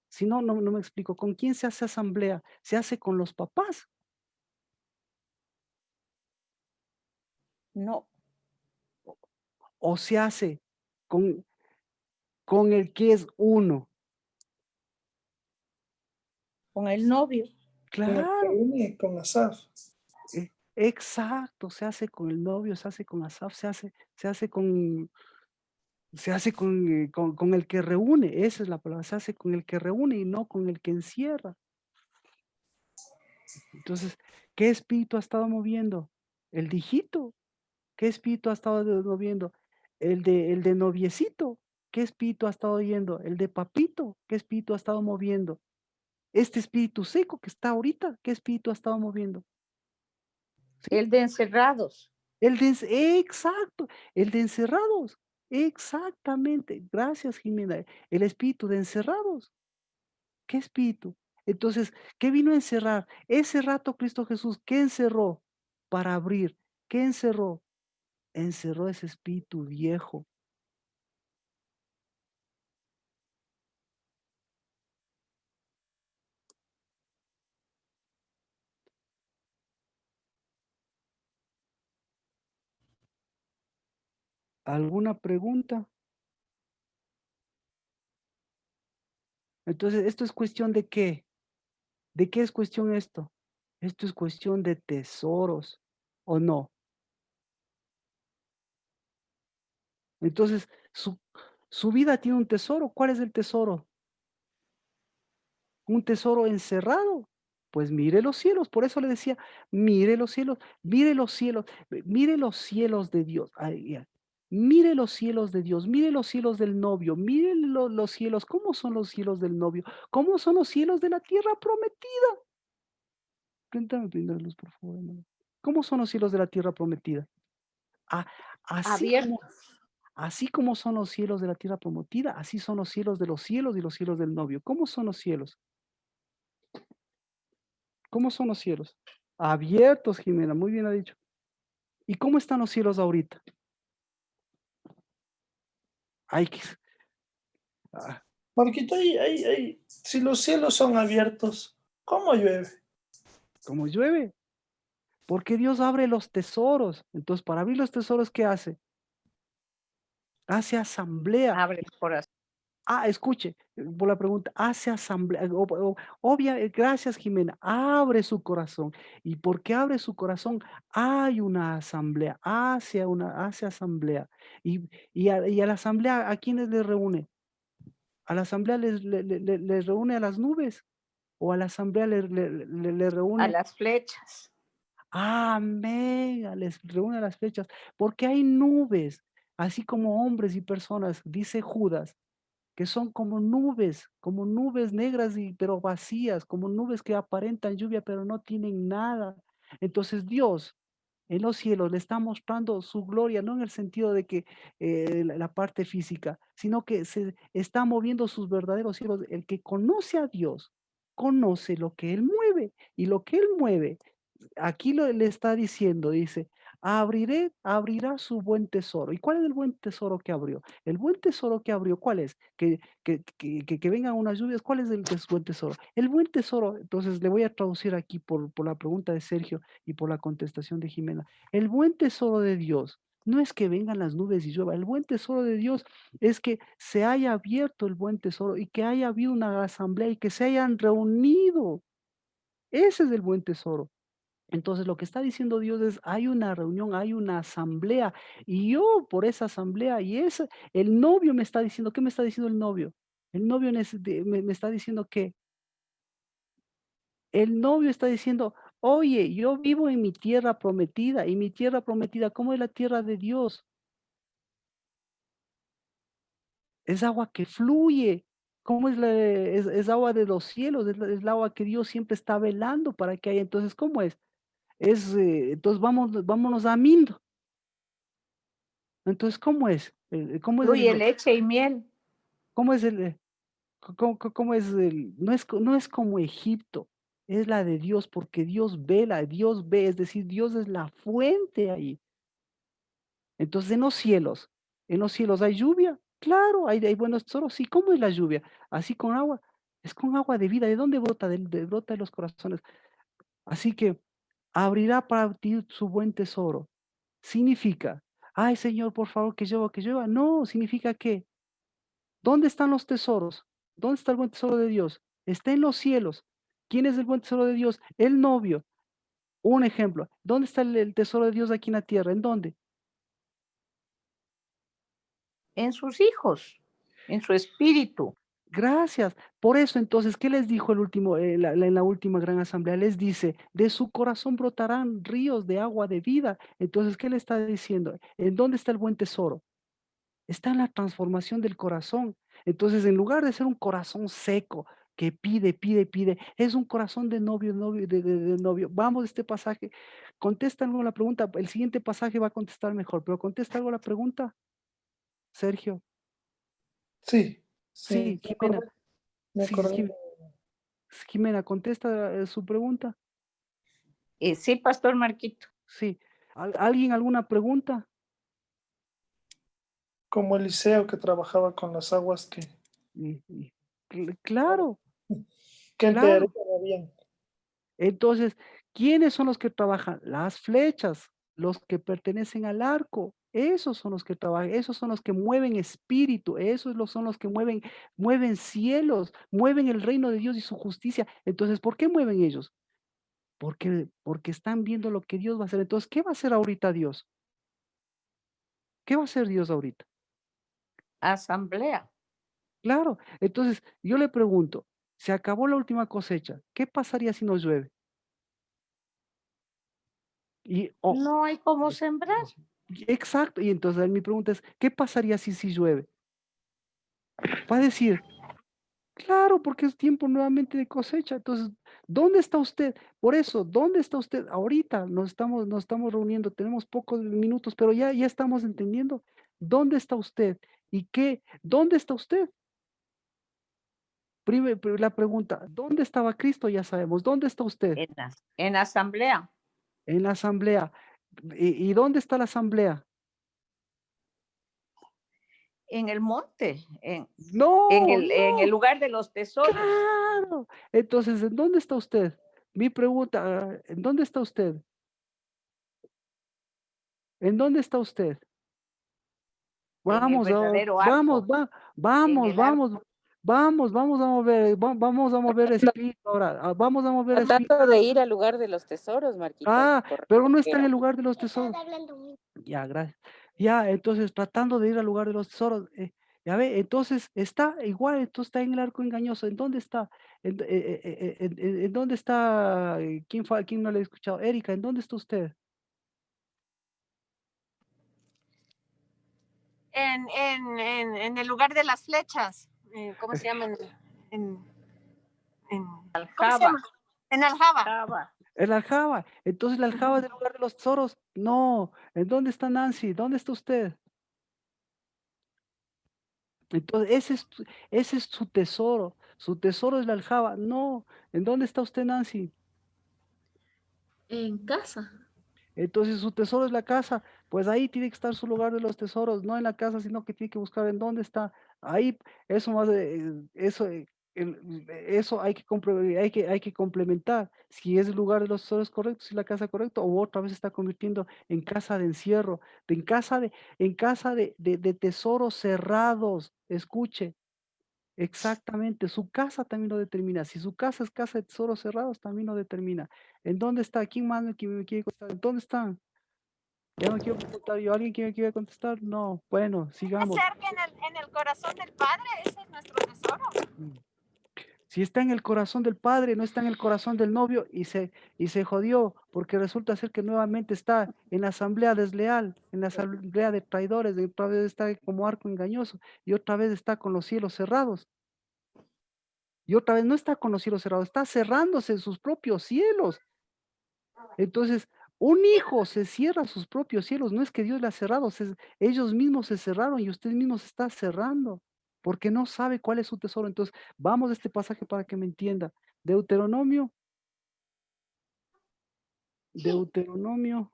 Si no, no me explico. ¿Con quién se hace asamblea? ¿Se hace con los papás? No, ¿O se hace con el que es uno? Con el novio. Con el Claro. y con Asaf. Exacto, se hace con el novio, se hace con Asaf, se hace con el que reúne, esa es la palabra, se hace con el que reúne y no con el que encierra. Entonces, ¿qué espíritu ha estado moviendo? El dijito. ¿Qué espíritu ha estado moviendo? El de noviecito. ¿Qué espíritu ha estado oyendo? El de papito. ¿Qué espíritu ha estado moviendo? Este espíritu seco que está ahorita, ¿qué espíritu ha estado moviendo? ¿Sí? El de encerrados. Exacto, el de encerrados. Exactamente. Gracias, Jimena. El espíritu de encerrados. ¿Qué espíritu? Entonces, ¿qué vino a encerrar? Ese rato Cristo Jesús, ¿qué encerró? Para abrir. ¿Qué encerró? Encerró ese espíritu viejo. ¿Alguna pregunta? Entonces, ¿esto es cuestión de qué? ¿De qué es cuestión esto? Esto es cuestión de tesoros, ¿o no? Entonces, su vida tiene un tesoro. ¿Cuál es el tesoro? Un tesoro encerrado. Pues mire los cielos. Por eso le decía, mire los cielos, mire los cielos, mire los cielos de Dios. Ay, ya. Mire los cielos de Dios, mire los cielos del novio, mire los cielos. ¿Cómo son los cielos del novio? ¿Cómo son los cielos de la tierra prometida? Cuéntame, prenda luz, por favor, hermano. ¿Cómo son los cielos de la tierra prometida? Ah, Abiertos. así como son los cielos de la tierra prometida, así son los cielos de los cielos y los cielos del novio. ¿Cómo son los cielos? ¿Cómo son los cielos? Abiertos, Jimena, muy bien ha dicho. ¿Y cómo están los cielos ahorita? Hay que... ah, Marquito, si los cielos son abiertos, ¿cómo llueve? como llueve. Porque Dios abre los tesoros. Entonces, para abrir los tesoros, ¿qué hace? Hace asamblea. Abre el corazón. Escuche, por la pregunta, hace asamblea, gracias Jimena, abre su corazón. ¿Y por qué abre su corazón? Hay una asamblea, hace asamblea. Y a la asamblea, ¿a quiénes les reúne? ¿A la asamblea les reúne a las nubes? ¿O a la asamblea le reúne? A las flechas. Amén, les reúne a las flechas, porque hay nubes, así como hombres y personas, dice Judas, que son como nubes negras pero vacías, como nubes que aparentan lluvia pero no tienen nada. Entonces Dios en los cielos le está mostrando su gloria, no en el sentido de que la parte física, sino que se está moviendo sus verdaderos cielos. El que conoce a Dios, conoce lo que Él mueve, y lo que Él mueve, aquí le está diciendo, dice, abrirá su buen tesoro. ¿Y cuál es el buen tesoro que abrió? El buen tesoro que abrió, ¿cuál es? Que vengan unas lluvias, ¿cuál es el buen tesoro? El buen tesoro, entonces le voy a traducir aquí por la pregunta de Sergio y por la contestación de Jimena. El buen tesoro de Dios no es que vengan las nubes y llueva. El buen tesoro de Dios es que se haya abierto el buen tesoro y que haya habido una asamblea y que se hayan reunido. Ese es el buen tesoro. Entonces, lo que está diciendo Dios es, hay una reunión, hay una asamblea, y yo por esa asamblea, el novio me está diciendo, ¿qué me está diciendo el novio? El novio me está diciendo que, el novio está diciendo, oye, yo vivo en mi tierra prometida, y mi tierra prometida, ¿cómo es la tierra de Dios? Es agua que fluye. ¿Cómo es agua de los cielos? Es el agua que Dios siempre está velando para que haya. Entonces, ¿cómo es? Entonces vámonos a Mindo. Entonces, ¿cómo es? Fluye leche y miel. ¿Cómo es cómo es no es como Egipto, es la de Dios, porque Dios vela, Dios ve, es decir, Dios es la fuente ahí. Entonces, en los cielos hay lluvia, claro, hay buenos tesoros, sí, ¿cómo es la lluvia? Así con agua, es con agua de vida, ¿de dónde brota? Brota de los corazones. Así que abrirá para ti su buen tesoro. Significa, ay Señor, por favor, que llueva, que llueva. No, significa que, ¿dónde están los tesoros? ¿Dónde está el buen tesoro de Dios? Está en los cielos. ¿Quién es el buen tesoro de Dios? El novio. Un ejemplo. ¿Dónde está el tesoro de Dios aquí en la tierra? ¿En dónde? En sus hijos, en su espíritu. Gracias. Por eso entonces, ¿qué les dijo en la última gran asamblea? Les dice, de su corazón brotarán ríos de agua de vida. Entonces, ¿qué le está diciendo? ¿En dónde está el buen tesoro? Está en la transformación del corazón. Entonces, en lugar de ser un corazón seco que pide, pide, pide, es un corazón de novio, novio, de novio. Vamos a este pasaje. Contesta algo la pregunta. El siguiente pasaje va a contestar mejor, pero contesta algo la pregunta, Sergio. Sí, Sí, sí, Jimena. me Sí, acordé. Jimena, contesta su pregunta. Sí, Pastor Marquito. Sí. ¿Alguien alguna pregunta? Como Eliseo que trabajaba con las aguas Claro, que en claro. teoría no habían. Entonces, ¿quiénes son los que trabajan? Las flechas, los que pertenecen al arco. Esos son los que trabajan, esos son los que mueven espíritu, son los que mueven cielos, mueven el reino de Dios y su justicia. Entonces, ¿por qué mueven ellos? Porque están viendo lo que Dios va a hacer. Entonces, ¿qué va a hacer ahorita Dios? ¿Qué va a hacer Dios ahorita? Asamblea. Claro. Entonces, yo le pregunto, se acabó la última cosecha, ¿qué pasaría si no llueve? No hay cómo sembrar. Exacto. Y entonces mi pregunta es, ¿qué pasaría si llueve? Va a decir, claro, porque es tiempo nuevamente de cosecha. Entonces, ¿dónde está usted? Por eso, ¿dónde está usted? Ahorita nos estamos reuniendo, tenemos pocos minutos, pero ya estamos entendiendo. ¿Dónde está usted? ¿Y qué? ¿Dónde está usted? La pregunta, ¿dónde estaba Cristo? Ya sabemos. ¿Dónde está usted? En asamblea. En la asamblea. ¿Y dónde está la asamblea? En el monte, No, en el no. lugar de los tesoros. Claro. Entonces, ¿en dónde está usted? Mi pregunta, ¿en dónde está usted? ¿En dónde está usted? En el Vamos, verdadero vamos, arco. En vamos, el arco. vamos a mover, vamos a mover espíritu ahora, vamos a mover espíritu. Tratando de ir al lugar de los tesoros, Marquito, Pero correcto, no está en pero el lugar de los tesoros. Ya, gracias. Ya, entonces tratando de ir al lugar de los tesoros, ya ve, entonces está igual, entonces está en el arco engañoso. ¿En dónde está? ¿En dónde está? ¿Quién no le ha escuchado? Erika, ¿en dónde está usted? En el lugar de las flechas. ¿Cómo se llama? ¿Cómo se llama? En Aljaba. El aljaba. Entonces la aljaba es el lugar de los tesoros. No. ¿En dónde está Nancy? ¿Dónde está usted? Entonces ese es su tesoro. Su tesoro es la aljaba. No. ¿En dónde está usted, Nancy? En casa. Entonces su tesoro es la casa, pues ahí tiene que estar su lugar de los tesoros, no en la casa, sino que tiene que buscar en dónde está. Ahí, eso más, eso hay que complementar. Si es el lugar de los tesoros correcto, si es la casa correcta, o otra vez se está convirtiendo en casa de encierro, en casa de tesoros cerrados. Escuche. Exactamente, su casa también lo determina. Si su casa es casa de tesoros cerrados, también lo determina. ¿En dónde está? ¿Quién más me quiere contestar? ¿En dónde están? Ya no quiero preguntar yo. ¿Alguien que me quiere contestar? No. Bueno, sigamos. Cerca en el corazón del Padre, ese es nuestro tesoro. Si está en el corazón del padre, no está en el corazón del novio y se jodió, porque resulta ser que nuevamente está en la asamblea desleal, en la asamblea de traidores, y otra vez está como arco engañoso, y otra vez está con los cielos cerrados. Y otra vez no está con los cielos cerrados, está cerrándose en sus propios cielos. Entonces, un hijo se cierra sus propios cielos, no es que Dios le ha cerrado, ellos mismos se cerraron y usted mismo se está cerrando, porque no sabe cuál es su tesoro. Entonces, vamos a este pasaje para que me entienda. Deuteronomio, Deuteronomio,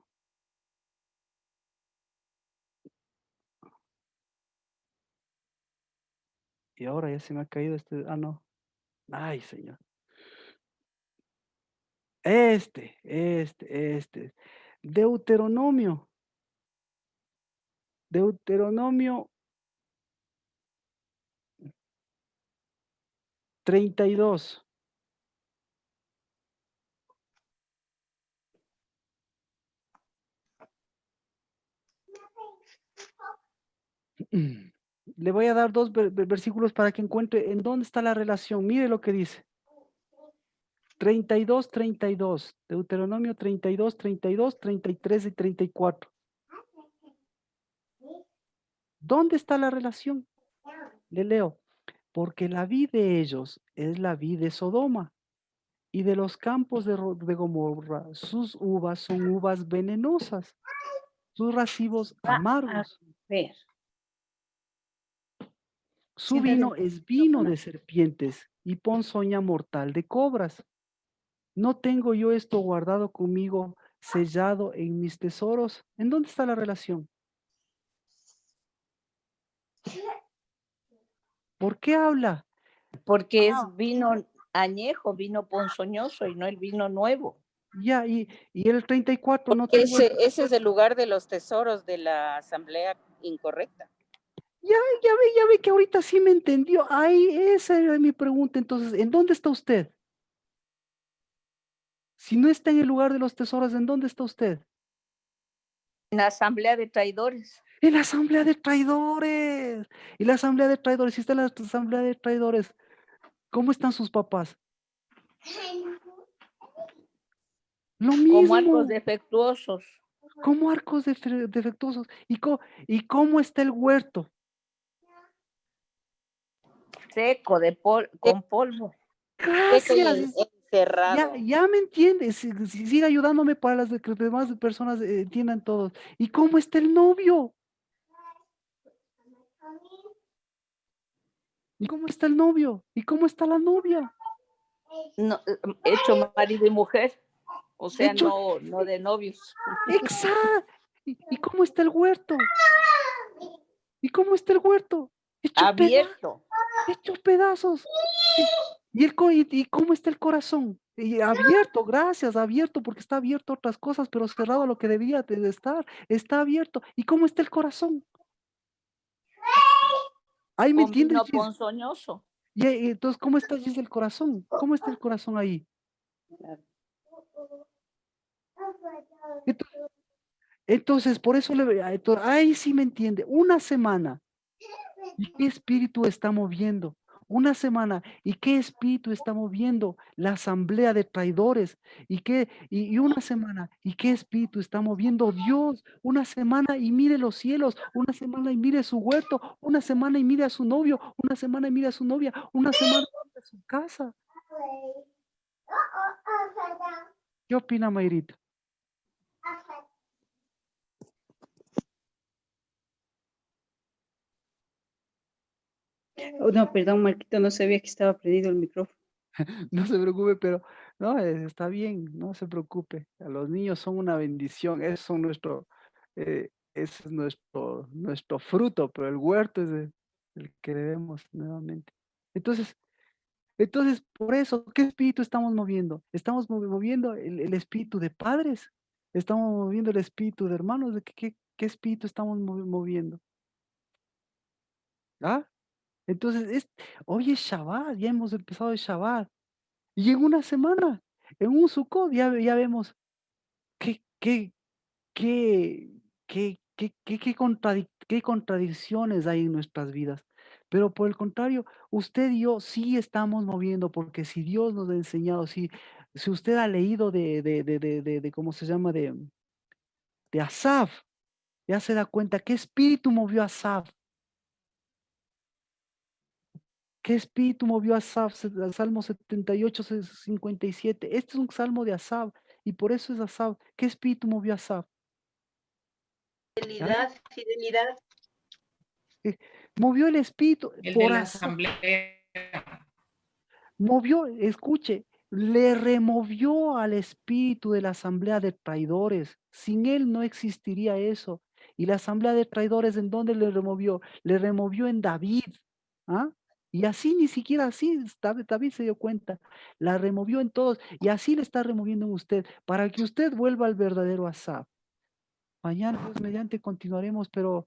y ahora ya se me ha caído no. Ay, Señor. Este. Deuteronomio, Deuteronomio 32. Le voy a dar dos versículos para que encuentre en dónde está la relación. Mire lo que dice. 32. Deuteronomio 32, 33 y 34. ¿Dónde está la relación? Le leo. Porque la vid de ellos es la vid de Sodoma y de los campos de Gomorra. Sus uvas son uvas venenosas, sus racimos Va a amargos. ver. Su vino es vino de serpientes y ponzoña mortal de cobras. ¿No tengo yo esto guardado conmigo, sellado en mis tesoros? ¿En dónde está la relación? ¿Por qué habla? Porque es vino añejo, vino ponzoñoso y no el vino nuevo. Ya, y el 34 no Porque tengo. ese es el lugar de los tesoros de la asamblea incorrecta. Ya ve que ahorita sí me entendió. Ahí, esa era mi pregunta. Entonces, ¿en dónde está usted? Si no está en el lugar de los tesoros, ¿en dónde está usted? En la asamblea de traidores. En la asamblea de traidores. Y la asamblea de traidores, si está en la asamblea de traidores, ¿cómo están sus papás? Lo Como arcos mismo. defectuosos. Como arcos defectuosos. ¿Y cómo está el huerto? Seco, con polvo. Gracias. Encerrado. Ya me entiendes. Sigue ayudándome para las que demás personas entiendan todos. ¿Y cómo está el novio? ¿Y cómo está el novio? ¿Y cómo está la novia? No, hecho marido y mujer. O sea, Hecho- no de novios. Exacto. ¿Y cómo está el huerto? ¿Y cómo está el huerto? Abierto. Hecho pedazos. ¿Y cómo está el corazón? Y abierto, gracias, abierto, porque está abierto a otras cosas, pero cerrado a lo que debía de estar. Está abierto. ¿Y cómo está el corazón? Ahí me Con entiendes, vino Gis. ponzoñoso. Y entonces, ¿cómo está Gis, el corazón? ¿Cómo está el corazón ahí? Entonces, por eso ahí sí me entiende. Una semana. ¿Y qué espíritu está moviendo? Una semana. ¿Y qué espíritu está moviendo? La asamblea de traidores. Y una semana. ¿Y qué espíritu está moviendo Dios? Una semana y mire los cielos. Una semana y mire su huerto. Una semana y mire a su novio. Una semana y mire a su novia. Una semana y mire a su casa. ¿Qué opina, Mayrita? Oh, no, perdón, Marquito, no sabía que estaba prendido el micrófono. No se preocupe, pero no, está bien, no se preocupe. A los niños son una bendición, esos son ese es nuestro fruto, pero el huerto es el que debemos nuevamente. Entonces, por eso, ¿qué espíritu estamos moviendo? Estamos moviendo el espíritu de padres, estamos moviendo el espíritu de hermanos, ¿de qué espíritu estamos moviendo? ¿Ah? Entonces, hoy es Shabbat, ya hemos empezado el Shabbat. Y en una semana, en un Sukkot, ya vemos qué, qué, qué, qué contradicciones hay en nuestras vidas. Pero por el contrario, usted y yo sí estamos moviendo, porque si Dios nos ha enseñado, si usted ha leído ¿cómo se llama? De Asaf, ya se da cuenta qué espíritu movió a Asaf. ¿Qué espíritu movió a Asaf? Al Salmo 78, 57. Este es un salmo de Asaf y por eso es Asaf. ¿Qué espíritu movió a Asaf? ¿Ah? Fidelidad. Movió el espíritu El de por la Asaf. asamblea. Movió, escuche, le removió al espíritu de la asamblea de traidores. Sin él no existiría eso. Y la asamblea de traidores, ¿en dónde le removió? Le removió en David. ¿Ah? Y así, ni siquiera así, David se dio cuenta. La removió en todos. Y así le está removiendo en usted, para que usted vuelva al verdadero Asaf. Mañana, Dios mediante, continuaremos, pero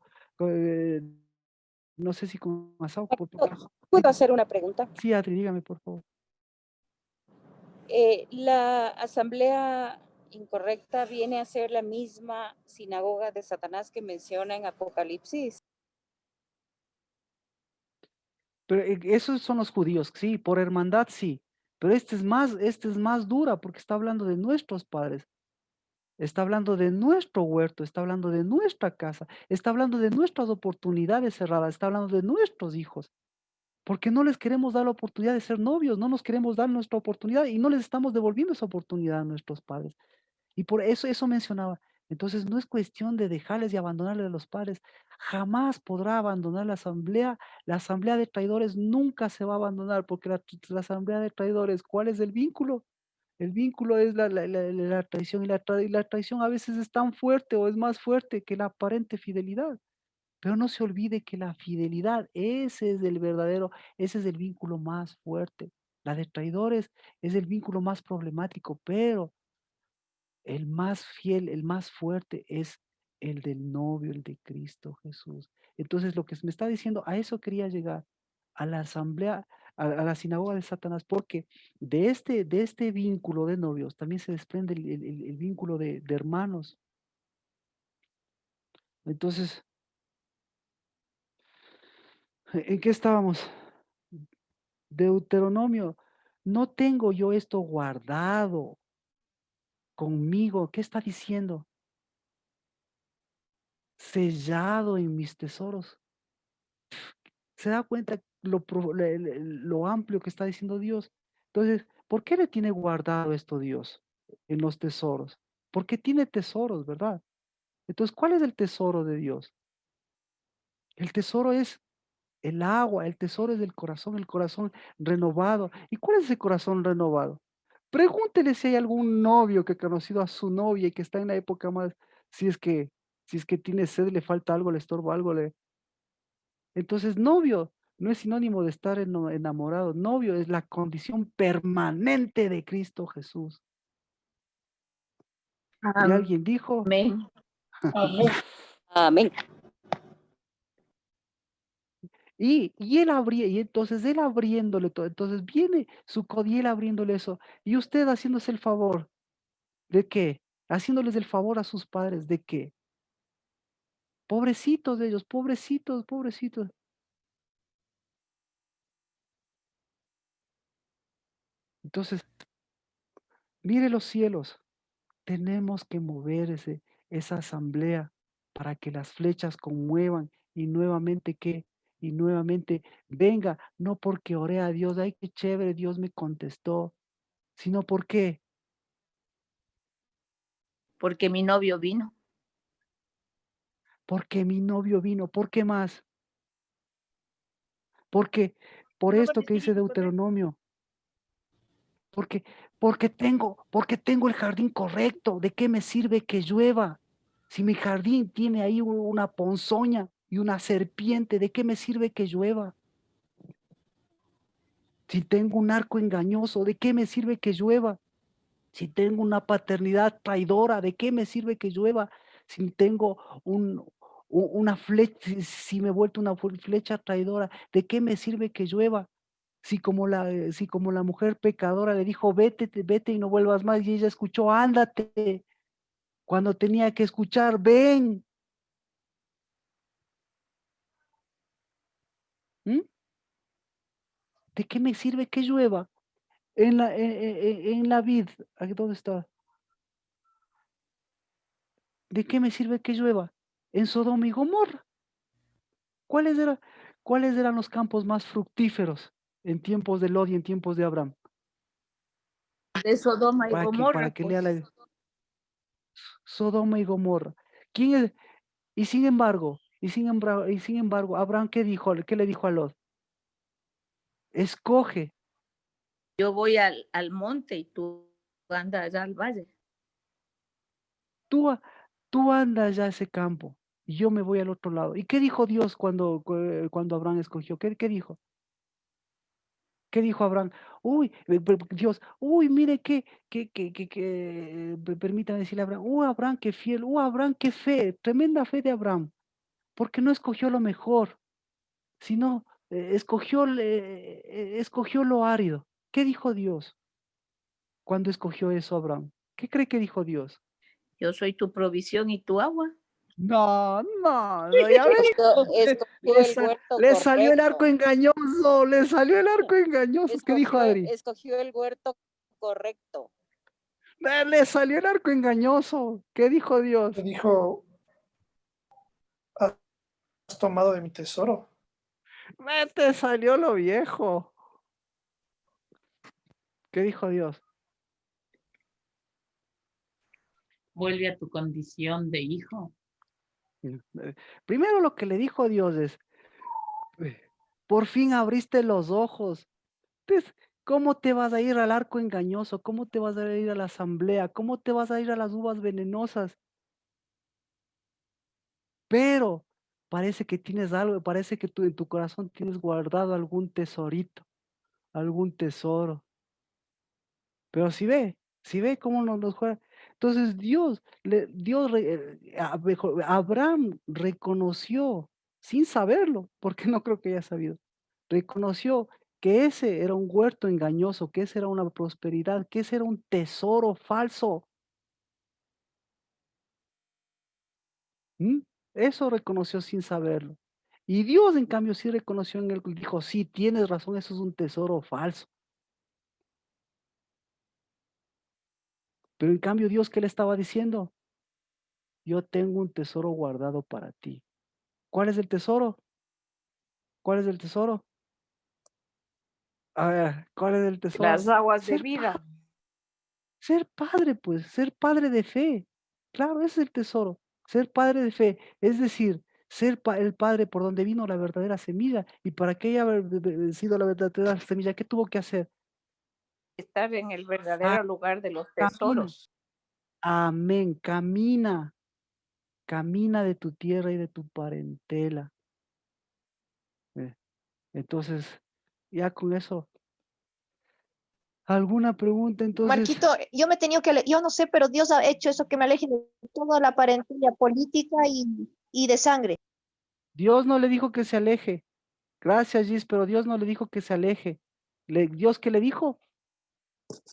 no sé si con Asaf. ¿Puedo hacer una pregunta? Sí, Adri, dígame, por favor. La asamblea incorrecta viene a ser la misma sinagoga de Satanás que menciona en Apocalipsis. Pero esos son los judíos, sí, por hermandad sí, pero este es más dura porque está hablando de nuestros padres, está hablando de nuestro huerto, está hablando de nuestra casa, está hablando de nuestras oportunidades cerradas, está hablando de nuestros hijos, porque no les queremos dar la oportunidad de ser novios, no nos queremos dar nuestra oportunidad y no les estamos devolviendo esa oportunidad a nuestros padres. Y por eso mencionaba. Entonces no es cuestión de dejarles y abandonarles a los padres. Jamás podrá abandonar la asamblea. La asamblea de traidores nunca se va a abandonar porque la asamblea de traidores, ¿cuál es el vínculo? El vínculo es la traición y la traición a veces es tan fuerte o es más fuerte que la aparente fidelidad. Pero no se olvide que la fidelidad, ese es el verdadero, ese es el vínculo más fuerte. La de traidores es el vínculo más problemático, pero el más fiel, el más fuerte es el del novio, el de Cristo Jesús. Entonces, lo que me está diciendo, a eso quería llegar, a la asamblea, a la sinagoga de Satanás, porque de este vínculo de novios también se desprende el vínculo de hermanos. Entonces, ¿en qué estábamos? Deuteronomio, no tengo yo esto guardado conmigo. ¿Qué está diciendo? Sellado en mis tesoros. ¿Se da cuenta lo amplio que está diciendo Dios? Entonces, ¿por qué le tiene guardado esto Dios en los tesoros? Porque tiene tesoros, ¿verdad? Entonces, ¿cuál es el tesoro de Dios? El tesoro es el agua, el tesoro es el corazón renovado. ¿Y cuál es ese corazón renovado? Pregúntele si hay algún novio que ha conocido a su novia y que está en la época más, si es que tiene sed, le falta algo, le estorba algo, entonces, novio no es sinónimo de estar enamorado. Novio es la condición permanente de Cristo Jesús. Y alguien dijo, Amén. Amén. Amén. y él abría, y entonces él abriéndole todo. Entonces viene su codiel abriéndole eso. Y usted haciéndose el favor. ¿De qué? Haciéndoles el favor a sus padres. ¿De qué? Pobrecitos de ellos, pobrecitos, pobrecitos. Entonces, mire los cielos. Tenemos que mover esa asamblea para que las flechas conmuevan y nuevamente y nuevamente venga, no porque oré a Dios, ay, qué chévere, Dios me contestó, sino porque, Porque mi novio vino. porque mi novio vino, ¿por qué más? Porque por Nuevo el esto que dice espíritu, correcto. Deuteronomio, Porque, porque tengo el jardín correcto. ¿De qué me sirve que llueva? Si mi jardín tiene ahí una ponzoña y una serpiente, ¿de qué me sirve que llueva? Si tengo un arco engañoso, ¿de qué me sirve que llueva? Si tengo una paternidad traidora, ¿de qué me sirve que llueva? Si tengo una flecha, si me he vuelto una flecha traidora, ¿de qué me sirve que llueva? Si como la mujer pecadora le dijo, vete, vete y no vuelvas más, y ella escuchó, ándate, cuando tenía que escuchar, ven. ¿Mm? ¿De qué me sirve que llueva? En la vid, ¿aquí dónde está? ¿De qué me sirve que llueva? En Sodoma y Gomorra. ¿Cuáles eran, cuáles eran los campos más fructíferos en tiempos de Lot y en tiempos de Abraham? De Sodoma y Para que, Gomorra, para que lea pues. Sodoma y Gomorra. ¿Quién es? Y sin embargo, Abraham, ¿qué dijo? ¿Qué le dijo a Lot? Escoge, Yo voy al monte y tú andas allá al valle. tú, tú andas ya a ese campo y yo me voy al otro lado. ¿Y qué dijo Dios cuando Abraham escogió? ¿Qué dijo? ¿Qué dijo Abraham? Uy, Dios, uy, mire permítame decirle a Abraham, Abraham, qué fiel, Abraham, qué fe, tremenda fe de Abraham, porque no escogió lo mejor, sino escogió lo árido. ¿Qué dijo Dios cuando escogió eso Abraham? ¿Qué cree que dijo Dios? Yo soy tu provisión y tu agua. No, no, no, ya ves, Escogió el huerto le salió el arco correcto. engañoso, le salió el arco engañoso. ¿Qué dijo Adri? Escogió el huerto correcto. Le salió el arco engañoso. ¿Qué dijo Dios? Le dijo, has tomado de mi tesoro. Te salió lo viejo. ¿Qué dijo Dios? Vuelve a tu condición de hijo. Primero lo que le dijo Dios es, por fin abriste los ojos. Pues, ¿cómo te vas a ir al arco engañoso? ¿Cómo te vas a ir a la asamblea? ¿Cómo te vas a ir a las uvas venenosas? Pero parece que tienes algo, parece que tú en tu corazón tienes guardado algún tesorito, algún tesoro. Pero si ve cómo nos juega. Entonces Abraham reconoció, sin saberlo, porque no creo que haya sabido, reconoció que ese era un huerto engañoso, que ese era una prosperidad, que ese era un tesoro falso. ¿Mm? Eso reconoció sin saberlo. Y Dios, en cambio, sí reconoció en él, dijo, sí, tienes razón, eso es un tesoro falso. Pero en cambio, Dios, ¿qué le estaba diciendo? Yo tengo un tesoro guardado para ti. ¿Cuál es el tesoro? ¿Cuál es el tesoro? A ver, ¿cuál es el tesoro? Las aguas de Ser, vida. ser padre, pues, ser padre de fe. Claro, ese es el tesoro. Ser padre de fe. Es decir, ser el padre por donde vino la verdadera semilla. Y para que haya sido la verdadera semilla, ¿qué tuvo que hacer? Estar en el Ah, verdadero lugar de los camina. tesoros. Amén. Camina. Camina de tu tierra y de tu parentela. Eh, Entonces, ya con eso. ¿Alguna pregunta entonces? Marquito, yo me he tenido que, yo no sé, pero Dios ha hecho eso que me aleje de toda la parentela política y de sangre. Dios no le dijo que se aleje. Gracias, Gis, pero Dios no le dijo que se aleje. Dios, ¿qué le dijo?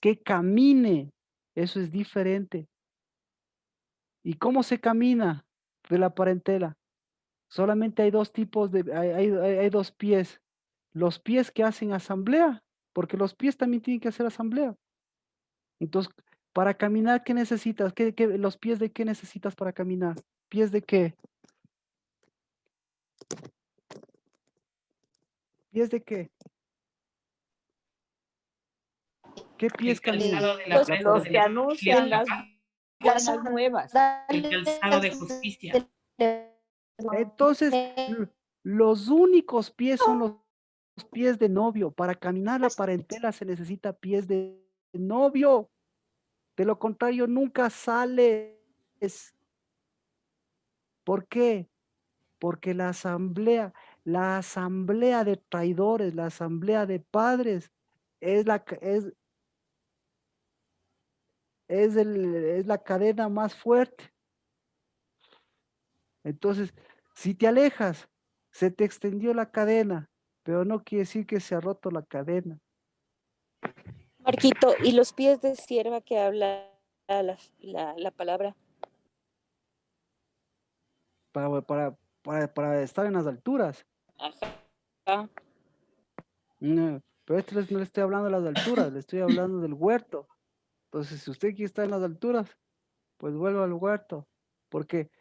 Que camine. Eso es diferente. ¿Y cómo se camina de la parentela? Solamente hay dos tipos hay dos pies. Los pies que hacen asamblea, porque los pies también tienen que hacer asamblea. Entonces, para caminar, ¿qué necesitas? ¿Los pies de qué necesitas para caminar? ¿Pies de qué? ¿Pies de qué? ¿Qué pies El caminan? calzado de la prensa Los de que la familia anuncian las acá, buenas nuevas. el calzado de justicia. Entonces, los únicos pies son los pies de novio. Para caminar la parentela se necesita pies de novio. De lo contrario, nunca sales. ¿Por qué? Porque la asamblea de traidores, la asamblea de padres, es la cadena más fuerte. Entonces, si te alejas, se te extendió la cadena, pero no quiere decir que se ha roto la cadena. Marquito, ¿y los pies de sierva que habla la palabra? Para estar en las alturas. Ajá. No, pero no le estoy hablando de las alturas, le estoy hablando del huerto. Entonces, si usted quiere estar en las alturas, pues vuelva al huerto. Porque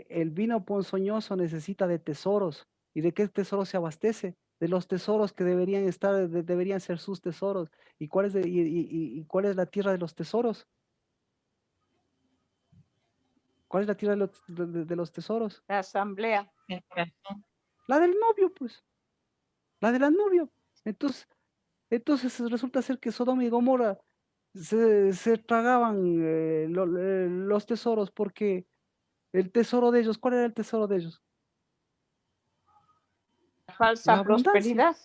el vino ponzoñoso necesita de tesoros. ¿Y de qué tesoro se abastece? De los tesoros que deberían estar, deberían ser sus tesoros. ¿Y cuál es la tierra de los tesoros? ¿Cuál es la tierra de los tesoros? La asamblea. El corazón. La del novio, pues. La de la novia. Entonces resulta ser que Sodoma y Gomorra se tragaban los tesoros porque el tesoro de ellos, ¿cuál era el tesoro de ellos? La Falsa abundancia. prosperidad.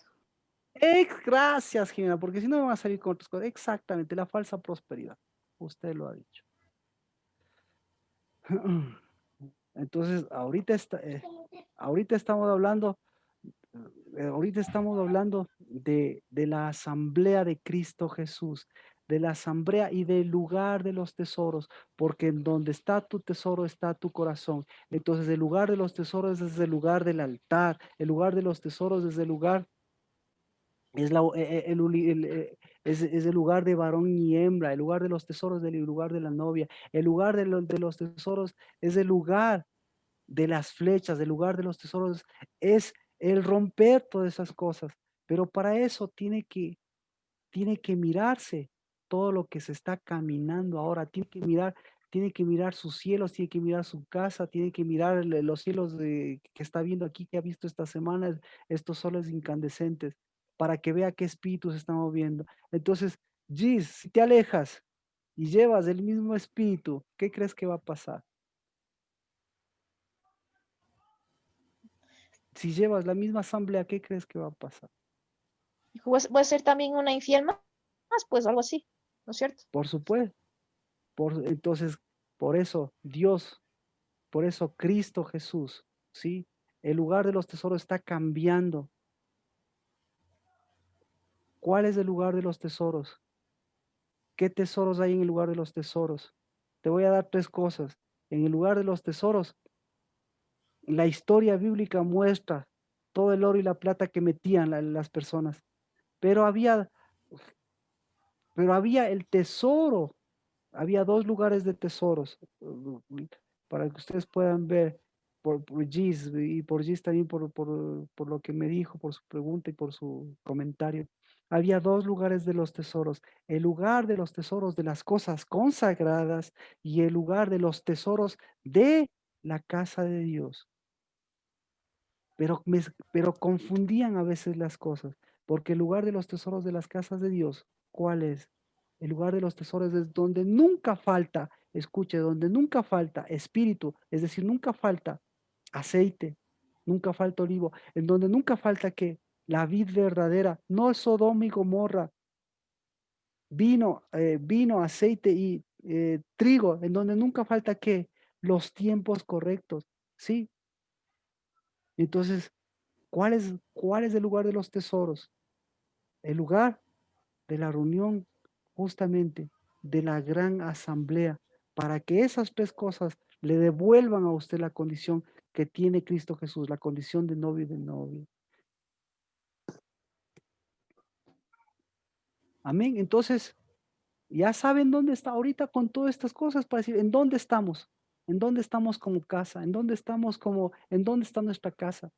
Gracias, Jimena, porque si no me van a salir con otras cosas. Exactamente, la falsa prosperidad. Usted lo ha dicho. Entonces, ahorita estamos hablando de la asamblea de Cristo Jesús, de la asamblea y del lugar de los tesoros, porque en donde está tu tesoro está tu corazón. Entonces, el lugar de los tesoros es el lugar del altar, el lugar de los tesoros es el lugar. Es el lugar de varón y hembra, el lugar de los tesoros es el lugar de la novia, el lugar de los tesoros es el lugar de las flechas, el lugar de los tesoros es el romper todas esas cosas. Pero para eso tiene que mirarse todo lo que se está caminando ahora, tiene que mirar sus cielos, tiene que mirar su casa, tiene que mirar los cielos que está viendo aquí, que ha visto esta semana, estos soles incandescentes, para que vea qué espíritu se está moviendo. Entonces, Gis, si te alejas y llevas el mismo espíritu, ¿qué crees que va a pasar? Si llevas la misma asamblea, ¿qué crees que va a pasar? ¿Voy a ser también una infiel más? Pues algo así, ¿no es cierto? Por supuesto. Entonces, por eso Dios, por eso Cristo Jesús, ¿sí? El lugar de los tesoros está cambiando. ¿Cuál es el lugar de los tesoros? ¿Qué tesoros hay en el lugar de los tesoros? Te voy a dar 3 cosas. En el lugar de los tesoros, la historia bíblica muestra todo el oro y la plata que metían las personas. Pero había el tesoro. Había 2 lugares de tesoros, para que ustedes puedan ver por Gis, y por Gis también por lo que me dijo, por su pregunta y por su comentario. Había 2 lugares de los tesoros, el lugar de los tesoros de las cosas consagradas y el lugar de los tesoros de la casa de Dios. Pero confundían a veces las cosas, porque el lugar de los tesoros de las casas de Dios, ¿cuál es? El lugar de los tesoros es donde nunca falta, escuche, donde nunca falta espíritu, es decir, nunca falta aceite, nunca falta olivo, en donde nunca falta que la vid verdadera, no es Sodoma y Gomorra, vino, aceite y trigo, en donde nunca falta que los tiempos correctos, ¿sí? Entonces, ¿cuál es el lugar de los tesoros? El lugar de la reunión justamente de la gran asamblea, para que esas 3 cosas le devuelvan a usted la condición que tiene Cristo Jesús, la condición de novio y de novia. Amén. Entonces, ya saben dónde está ahorita con todas estas cosas para decir, ¿en dónde estamos? ¿En dónde estamos como casa? ¿En dónde está nuestra casa?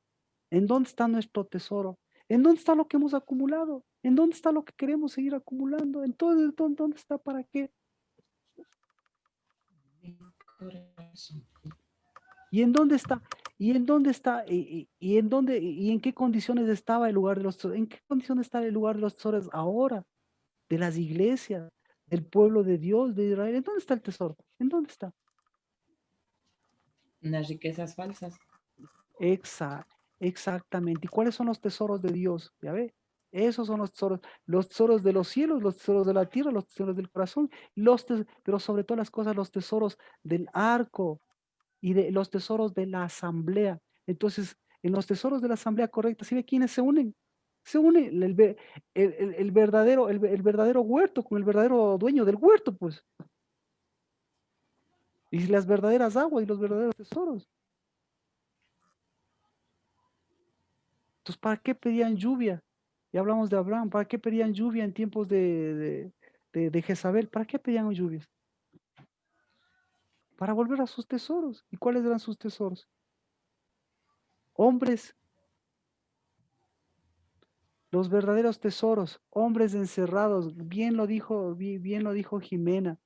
¿En dónde está nuestro tesoro? ¿En dónde está lo que hemos acumulado? ¿En dónde está lo que queremos seguir acumulando? Entonces, ¿dónde está? ¿Para qué? ¿Y en dónde está? ¿Y en dónde está? ¿Y en qué condiciones estaba el lugar de los tesoros? ¿En qué condiciones está el lugar de los tesoros ahora? de las iglesias, del pueblo de Dios, de Israel. ¿En dónde está el tesoro? ¿En dónde está? En las riquezas falsas. Exactamente. ¿Y cuáles son los tesoros de Dios? Ya ve, esos son los tesoros de los cielos, los tesoros de la tierra, los tesoros del corazón, pero sobre todas las cosas, los tesoros del arco y de los tesoros de la asamblea. Entonces, en los tesoros de la asamblea correcta, ¿sí ve quiénes se unen? Se une el verdadero huerto con el verdadero dueño del huerto, pues. Y las verdaderas aguas y los verdaderos tesoros. Entonces, ¿para qué pedían lluvia? Ya hablamos de Abraham, ¿para qué pedían lluvia en tiempos de Jezabel? ¿Para qué pedían lluvias? Para volver a sus tesoros. ¿Y cuáles eran sus tesoros? Hombres, los verdaderos tesoros, hombres encerrados, bien lo dijo Jimena.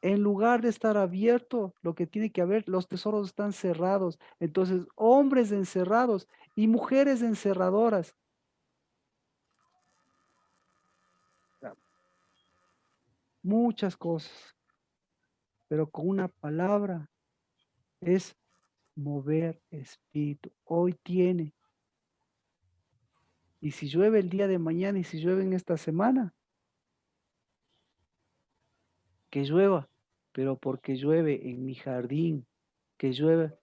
En lugar de estar abierto, lo que tiene que haber, los tesoros están cerrados. Entonces, hombres encerrados y mujeres encerradoras. Muchas cosas, pero con una palabra es mover espíritu. Hoy tiene. Y si llueve el día de mañana y si llueve en esta semana, que llueva, pero porque llueve en mi jardín, que llueve,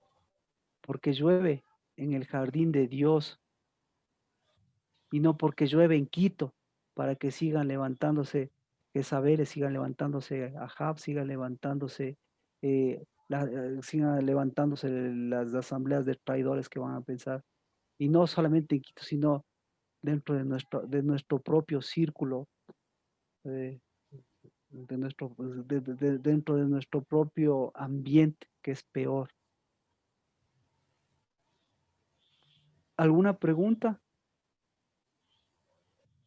porque llueve en el jardín de Dios y no porque llueve en Quito para que sigan levantándose Jezabel, sigan levantándose Ahab, sigan levantándose sigan levantándose las asambleas de traidores que van a pensar. Y no solamente en Quito, sino dentro de nuestro propio círculo, eh, dentro de nuestro propio ambiente, que es peor. ¿Alguna pregunta?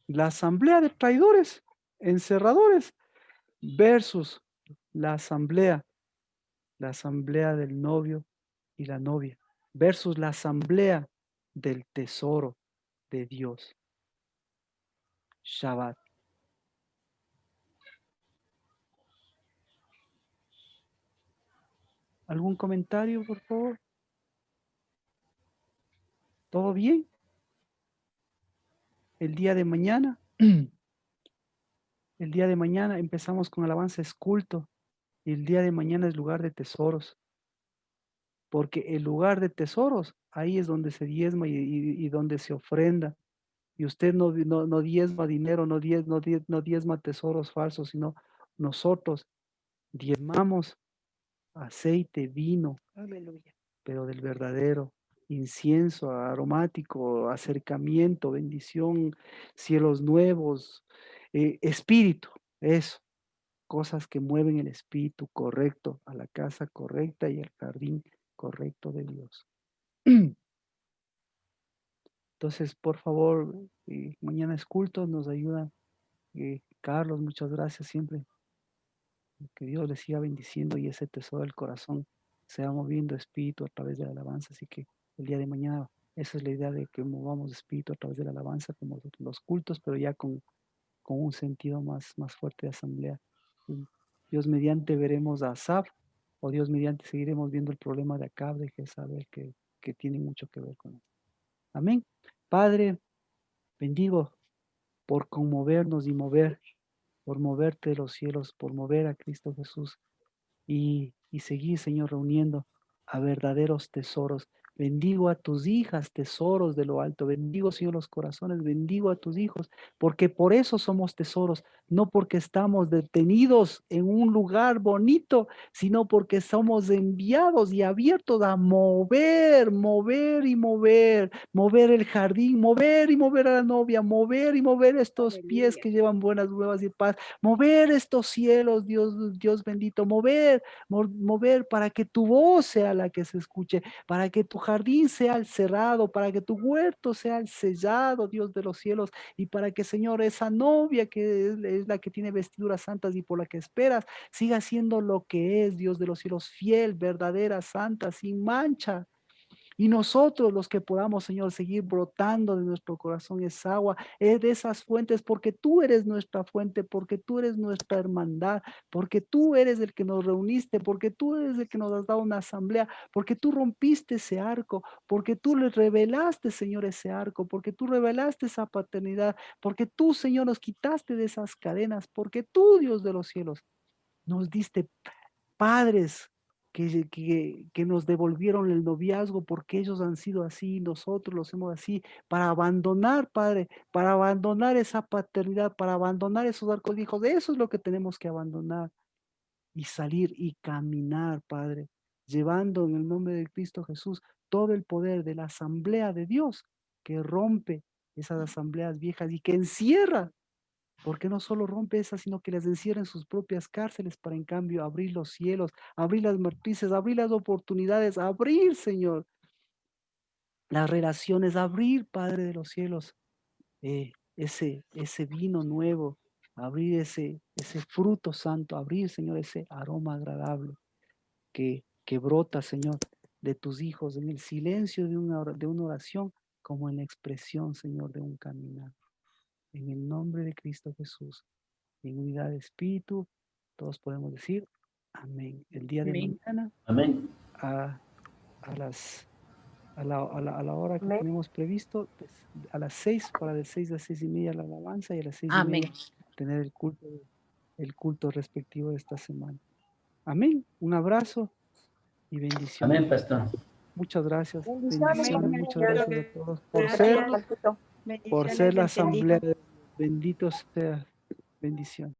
La asamblea de traidores, encerradores, versus la asamblea del novio y la novia, versus la asamblea del tesoro de Dios. Shabbat. ¿Algún comentario, por favor? ¿Todo bien? El día de mañana, empezamos con alabanza es culto y el día de mañana es lugar de tesoros, porque el lugar de tesoros, ahí es donde se diezma y donde se ofrenda. Y usted no diezma dinero, no diezma tesoros falsos, sino nosotros diezmamos aceite, vino, Aleluya. pero del verdadero, incienso aromático, acercamiento, bendición, cielos nuevos, espíritu, eso, cosas que mueven el espíritu correcto a la casa correcta y al jardín correcto de Dios. Entonces, por favor, mañana es culto, nos ayuda. Carlos, muchas gracias siempre. Que Dios les siga bendiciendo y ese tesoro del corazón se va moviendo espíritu a través de la alabanza. Así que el día de mañana, esa es la idea de que movamos espíritu a través de la alabanza, como los cultos, pero ya con un sentido más fuerte de asamblea. Y Dios mediante veremos a Asaf, o Dios mediante seguiremos viendo el problema de Acab, de Jezabel, que tiene mucho que ver con eso. Amén. Padre, bendigo por conmovernos y mover, por moverte de los cielos, por mover a Cristo Jesús y seguir, Señor, reuniendo a verdaderos tesoros. Bendigo a tus hijas, tesoros de lo alto. Bendigo, Señor, los corazones. Bendigo a tus hijos, porque por eso somos tesoros, no porque estamos detenidos en un lugar bonito, sino porque somos enviados y abiertos a mover, mover y mover, mover el jardín, mover y mover a la novia, mover y mover estos pies que llevan buenas nuevas y paz, mover estos cielos, Dios bendito, mover para que tu voz sea la que se escuche, para que tu jardín sea el cerrado, para que tu huerto sea el sellado, Dios de los cielos, y para que, Señor, esa novia que es la que tiene vestiduras santas y por la que esperas, siga siendo lo que es, Dios de los cielos, fiel, verdadera, santa, sin mancha. Y nosotros los que podamos, Señor, seguir brotando de nuestro corazón esa agua, de esas fuentes, porque tú eres nuestra fuente, porque tú eres nuestra hermandad, porque tú eres el que nos reuniste, porque tú eres el que nos has dado una asamblea, porque tú rompiste ese arco, porque tú le revelaste, Señor, ese arco, porque tú revelaste esa paternidad, porque tú, Señor, nos quitaste de esas cadenas, porque tú, Dios de los cielos, nos diste padres que nos devolvieron el noviazgo porque ellos han sido así, nosotros los hemos así, para abandonar, Padre, para abandonar esa paternidad, para abandonar esos arcos hijos. Eso es lo que tenemos que abandonar y salir y caminar, Padre, llevando en el nombre de Cristo Jesús todo el poder de la asamblea de Dios que rompe esas asambleas viejas y que encierra, porque no solo rompe esas, sino que las encierra en sus propias cárceles para en cambio abrir los cielos, abrir las matrices, abrir las oportunidades, abrir, Señor, las relaciones, abrir, Padre de los cielos, ese vino nuevo, abrir ese fruto santo, abrir, Señor, ese aroma agradable que brota, Señor, de tus hijos en el silencio de una oración, como en la expresión, Señor, de un caminar. En el nombre de Cristo Jesús, en unidad de espíritu, todos podemos decir amén. El día de Amén. mañana, Amén. a la hora que tenemos previsto, pues, a las 6, para de 6 a 6:30 la alabanza y a las 6:30 Amén. tener el culto respectivo de esta semana. Amén. Un abrazo y bendiciones. Amén, pastor. Muchas gracias. Bendiciones, Bendiciones. compañeros. Muchas gracias a todos por Hasta ser, luego, Pastor. por ser la asamblea. Bendito sea. Bendición.